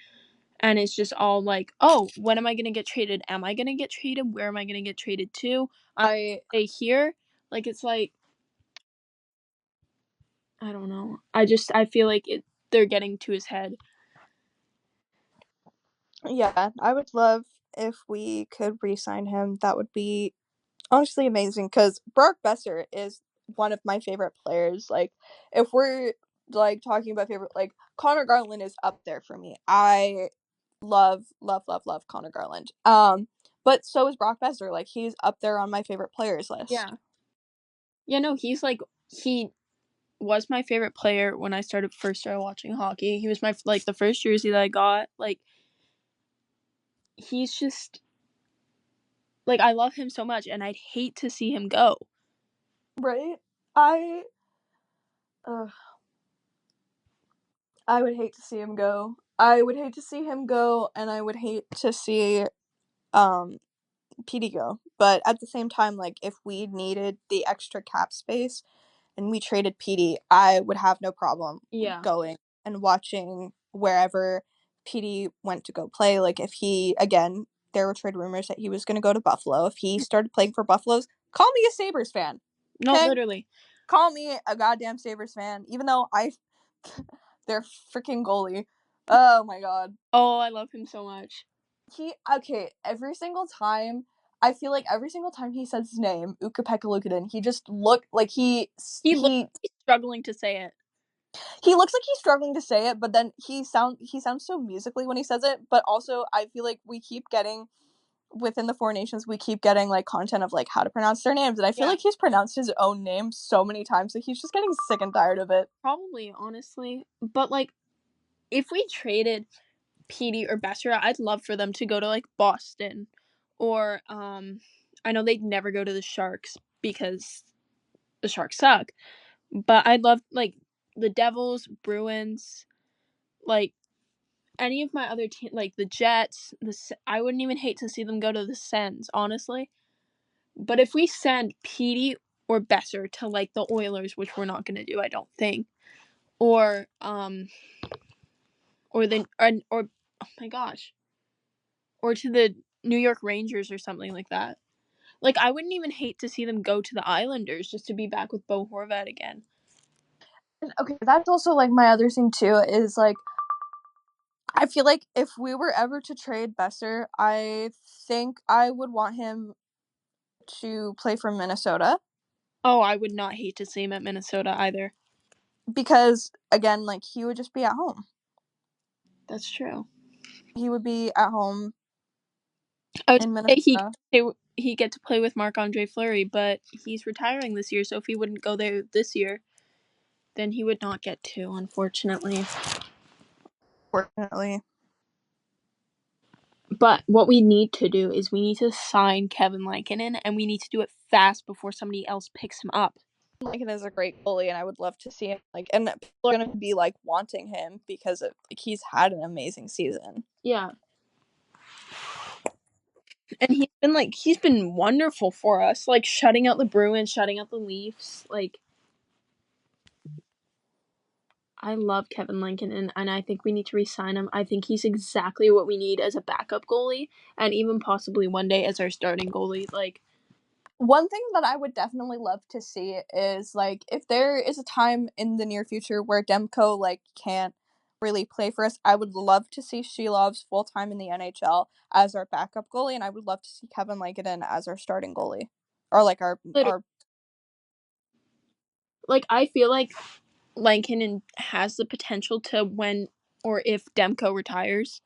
and it's just all like, oh, when am I going to get traded? Am I going to get traded? Where am I going to get traded to? I Stay here? Like, it's like, I don't know. I feel like they're getting to his head. Yeah, I would love if we could re-sign him. That would be honestly amazing because Brock Besser is one of my favorite players. Like, if we're like talking about favorite, like Connor Garland is up there for me. I love Connor Garland. But so is Brock Besser. Like, he's up there on my favorite players list. Yeah. Yeah, no, he was my favorite player when I first started watching hockey. He was the first jersey that I got. Like, he's just, like, I love him so much, and I'd hate to see him go. Right? I uh, I would hate to see him go. I would hate to see him go, and I would hate to see um PD go. But at the same time, like, if we needed the extra cap space and we traded PD, I would have no problem Yeah. going and watching wherever PD went to go play. Like, if he, again, there were trade rumors that he was going to go to Buffalo. If he started playing for Buffaloes, call me a Sabres fan. No, Okay? literally. Call me a goddamn Sabres fan, even though they're freaking goalie. Oh my god. Oh, I love him so much. Okay, every single time, I feel like every single time he says his name, Ukko-Pekka Luukkonen, he just look like He looks like he's struggling to say it. he looks like he's struggling to say it, but then he sounds so musically when he says it. But also, I feel like we keep getting within the Four Nations, we keep getting like content of like how to pronounce their names, and I feel Yeah. like he's pronounced his own name so many times that he's just getting sick and tired of it. Probably, honestly. But, like, if we traded PD or Besser, I'd love for them to go to, like, Boston. Or, I know they'd never go to the Sharks because the Sharks suck. But I'd love, like, the Devils, Bruins, like, any of my other teams, like, the Jets. I wouldn't even hate to see them go to the Sens, honestly. But if we send PD or Besser to, like, the Oilers, which we're not going to do, I don't think, or or oh my gosh, or to the New York Rangers or something like that. Like, I wouldn't even hate to see them go to the Islanders just to be back with Bo Horvat again. And okay, that's also like my other thing too is like I feel like if we were ever to trade Besser, I think I would want him to play for Minnesota Oh, I would not hate to see him at Minnesota either. because again, like he would just be at home. That's true. He would be at home I would in say Minnesota. he get to play with Marc Andre Fleury, but he's retiring this year, so if he wouldn't go there this year, then he would not get to, unfortunately. Fortunately, But what we need to do is we need to sign Kevin Lankinen, and we need to do it fast before somebody else picks him up. Lincoln is a great goalie, and I would love to see him. Like, and people are gonna be like wanting him because of, like, he's had an amazing season. Yeah. And he's been wonderful for us, like shutting out the Bruins, shutting out the Leafs. Like, I love Kevin Lincoln, and I think we need to re-sign him. I think he's exactly what we need as a backup goalie, and even possibly one day as our starting goalie. Like, One thing that I would definitely love to see is like if there is a time in the near future where Demko like can't really play for us, I would love to see Shilov's full time in the NHL as our backup goalie, and I would love to see Kevin Lankinen as our starting goalie, or like literally, our like I feel like Lankinen has the potential to when or if Demko retires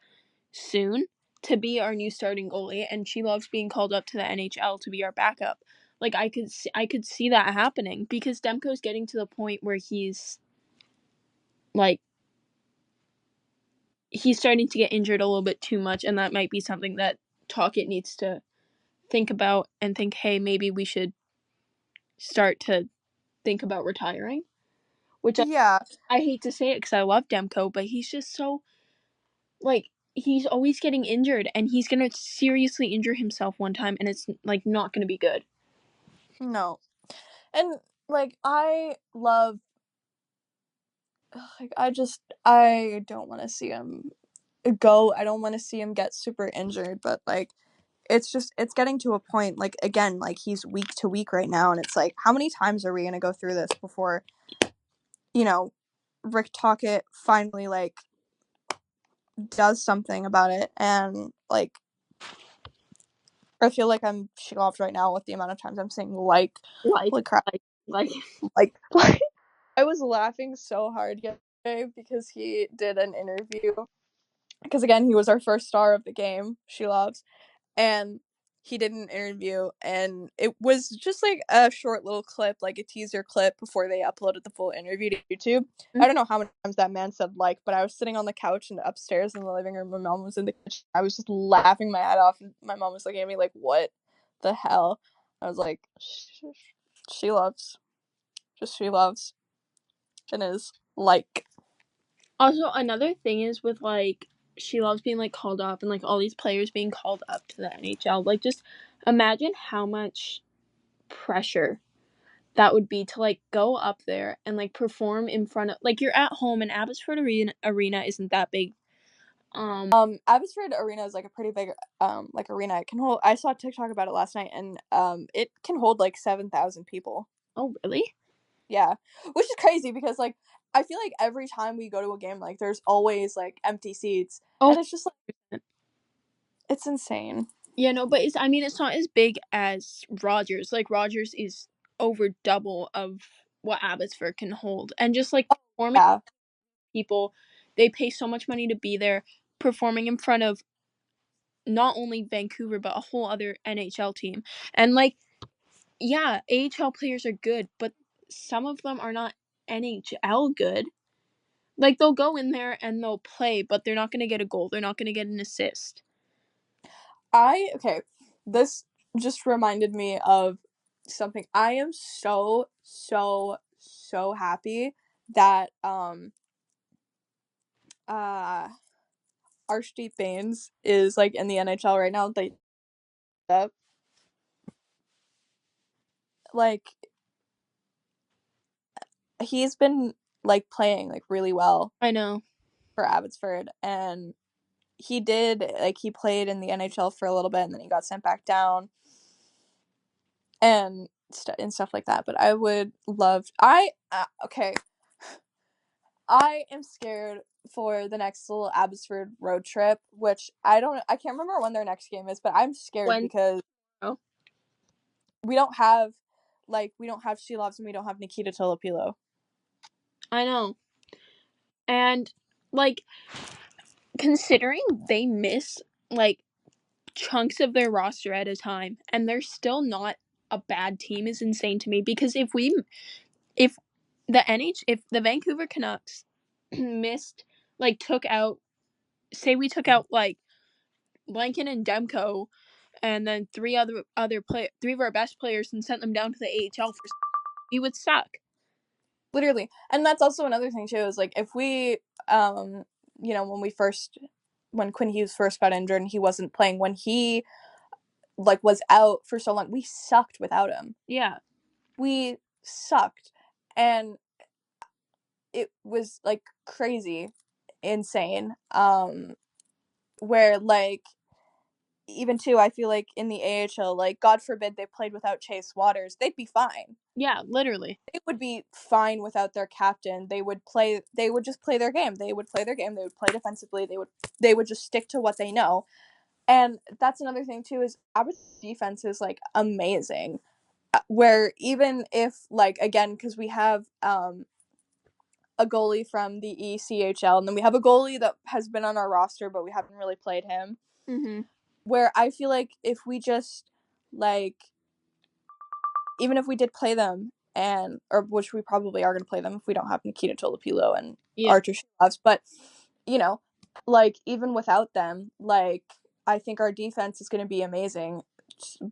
soon, to be our new starting goalie, and she loves being called up to the NHL to be our backup. Like I could see that happening because Demko's getting to the point where like he's starting to get injured a little bit too much, and that might be something that Talkit needs to think about and think, hey, maybe we should start to think about retiring. Which Yeah. I hate to say it because I love Demko, but he's just so like he's always getting injured, and he's gonna seriously injure himself one time, and it's like not gonna be good. No. And like I love like I don't want to see him go. I don't want to see him get super injured, but like it's getting to a point like again like he's week to week right now and it's like how many times are we going to go through this before you know Rick Tocchet finally like does something about it and like I feel like I'm sheloved right now with the amount of times I'm saying like Like, holy crap like, like I was laughing so hard yesterday because he did an interview because again he was our first star of the game she loves and he did an interview and it was just like a short little clip like a teaser clip before they uploaded the full interview to YouTube. I don't know how many times that man said like, but I was sitting on the couch and upstairs in the living room, my mom was in the kitchen, I was just laughing my head off and my mom was looking at me like what the hell. I was like she loves she loves and is like also another thing is with like she loves being like called up and like all these players being called up to the NHL. Like just imagine how much pressure that would be to like go up there and like perform in front of like you're at home and Abbotsford Arena isn't that big. Abbotsford Arena is like a pretty big like arena. It can hold I saw TikTok about it last night and it can hold like 7,000 people. Oh really? Yeah. Which is crazy because like I feel like every time we go to a game like there's always like empty seats Oh and it's just like it's insane. yeah, no, but it's not as big as Rogers. Like Rogers is over double of what Abbotsford can hold. And just like performing Yeah. people, they pay so much money to be there, performing in front of not only Vancouver but a whole other NHL team. And like yeah, AHL players are good, but some of them are not NHL good. Like they'll go in there and they'll play, but they're not going to get a goal. They're not going to get an assist. Okay. This just reminded me of something. I am so happy that uh Archdeep Baines is like in the NHL right now. Like he's been like playing like really well I know. for Abbotsford and he did like he played in the NHL for a little bit and then he got sent back down and stuff like that. But I would love okay. I am scared for the next little Abbotsford road trip, which I can't remember when their next game is, but I'm scared When because oh, we don't have we don't have Shelovs and we don't have Nikita Tolopilo. I know. And like considering they miss like chunks of their roster at a time and they're still not a bad team is insane to me because if if the Vancouver Canucks missed like took out say we took out like Blanken and Demko and then three of our best players and sent them down to the AHL for we would suck. Literally. And that's also another thing too is like if we when Quinn Hughes first got injured and he wasn't playing when he like was out for so long, we sucked without him. Yeah. We sucked. And it was like crazy, insane. Where like even too, I feel like in the AHL, like God forbid they played without Chase Waters, they'd be fine. Yeah, literally. They would be fine without their captain. They would play. They would just play their game. They would play their game. They would play defensively. They would just stick to what they know. And that's another thing too is Abbott's defense is like amazing. Where even if like again because we have a goalie from the ECHL and then we have a goalie that has been on our roster but we haven't really played him. Mm-hmm. Where I feel like if we just, like, even if we did play them, or which we probably are going to play them if we don't have Nikita Tolopilo and Yeah. Archer Shilovs, but, like, even without them, like, I think our defense is going to be amazing,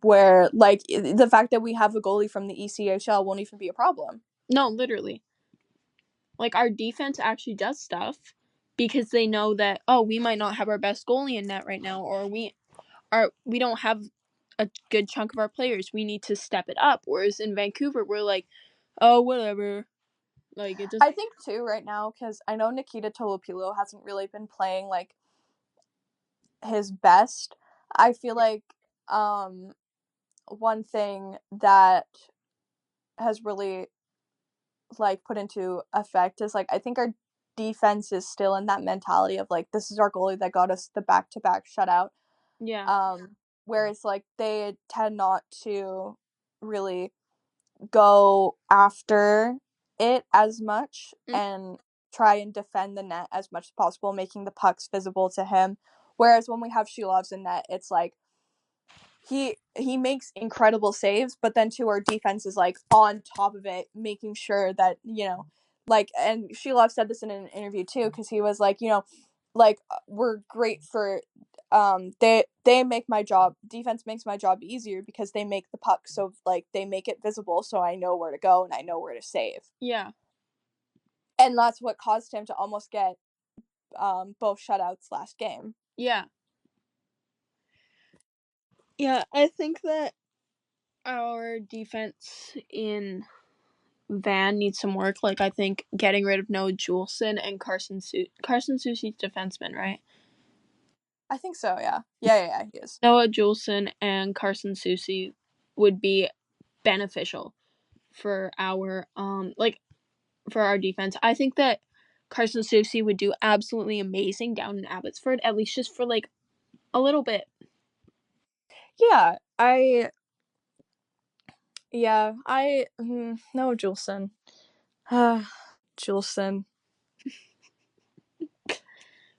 where, like, the fact that we have a goalie from the ECHL won't even be a problem. No, literally. Like, our defense actually does stuff because they know that, oh, we might not have our best goalie in net right now, or we don't have a good chunk of our players. We need to step it up. Whereas in Vancouver, we're like, oh, whatever. Like, it doesn't. I think, too, right now, because I know Nikita Tolopilo hasn't really been playing, like, his best. I feel like one thing that has really, like, put into effect is, like, I think our defense is still in that mentality of, like, this is our goalie that got us the back-to-back shutout. Yeah. Whereas, like, they tend not to really go after it as much and try and defend the net as much as possible, making the pucks visible to him. Whereas when we have Shilovs in net, it's like he makes incredible saves, but then too our defense is, like, on top of it, making sure that, like, and Shilov said this in an interview too, because he was like, like, we're great for they make my job, defense makes my job easier because they make the puck, so, like, they make it visible, so I know where to go and I know where to save. Yeah. And that's what caused him to almost get both shutouts last game. Yeah. Yeah, I think that our defense in Van needs some work. Like, I think getting rid of Noah Juleson and Carson Soucy's defenseman, right? I think so, yeah. Yeah, he is. Noah Juleson and Carson Soucy would be beneficial for our for our defense. I think that Carson Soucy would do absolutely amazing down in Abbotsford, at least just for like a little bit. Yeah, no, Juleson. Juleson.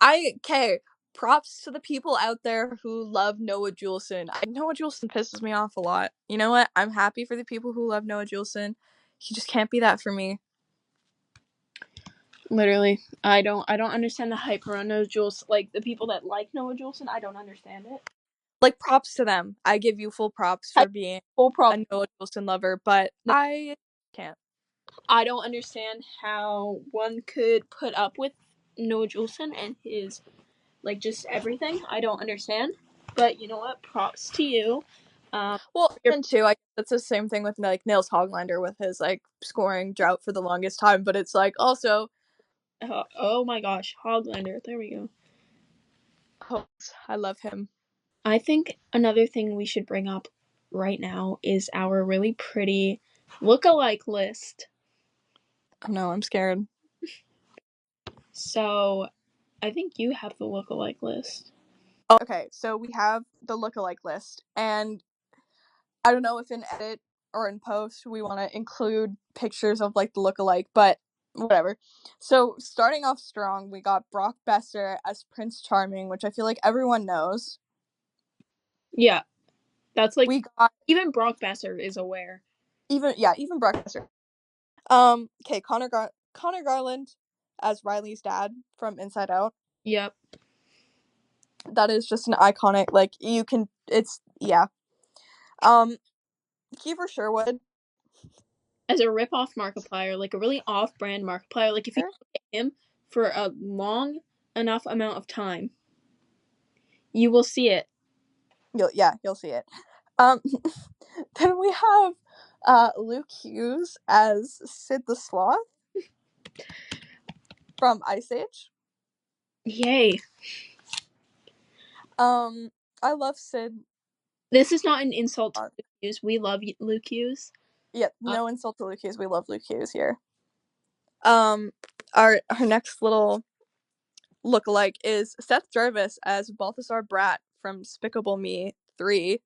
Okay, props to the people out there who love Noah Juleson. Noah Juleson pisses me off a lot. You know what? I'm happy for the people who love Noah Juleson. He just can't be that for me. Literally, I don't understand the hype around Noah Juleson. Like, the people that like Noah Juleson, I don't understand it. Like, props to them. I give you full props for being Full prop. a Noah Juleson lover, but I can't. I don't understand how one could put up with Noah Juleson and his, like, just everything. I don't understand. But you know what? Props to you. Well, and too, that's the same thing with, like, Nils Hoglander with his, like, scoring drought for the longest time, but it's like also oh my gosh, Hoglander. There we go. I love him. I think another thing we should bring up right now is our really pretty look-alike list. Oh no, I'm scared. So, I think you have the look-alike list. Okay, so we have the look-alike list, and I don't know if in edit or in post we want to include pictures of, like, the look-alike, but whatever. So, starting off strong, we got Brock Besser as Prince Charming, which I feel like everyone knows. Yeah, that's like, We got even Brock Besser is aware. even Brock Besser. Okay, Connor Garland as Riley's dad from Inside Out. Yep. That is just an iconic, like, yeah. Kiefer Sherwood As a rip-off Markiplier, like a really off-brand Markiplier, like if you look at him for a long enough amount of time, you will see it. You'll see it. Then we have Luke Hughes as Sid the Sloth from Ice Age. Yay. I love Sid. This is not an insult to Luke Hughes. We love Luke Hughes. Yeah, no insult to Luke Hughes. We love Luke Hughes here. Our next little lookalike is Seth Jarvis as Balthasar Bratt from Despicable Me 3.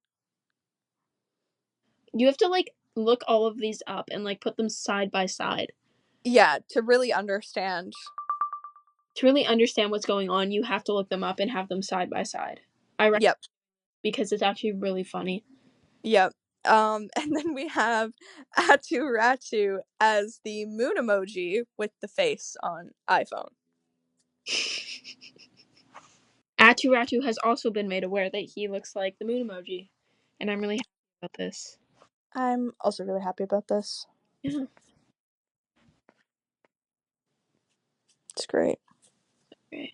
You have to, like, look all of these up and, like, put them side by side. Yeah, to really understand. To really understand what's going on, you have to look them up and have them side by side. I recommend Yep. because it's actually really funny. Yep. And then we have Atu Ratu as the moon emoji with the face on iPhone. Atu Ratu has also been made aware that he looks like the moon emoji, and I'm really happy about this. I'm also really happy about this. Yeah. It's great. Great.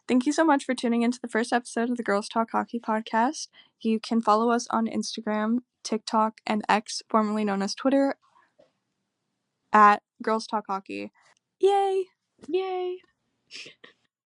Thank you so much for tuning into the first episode of the Girls Talk Hockey podcast. You can follow us on Instagram, TikTok, and X, formerly known as Twitter, at Girls Talk Hockey. Yay! Yay!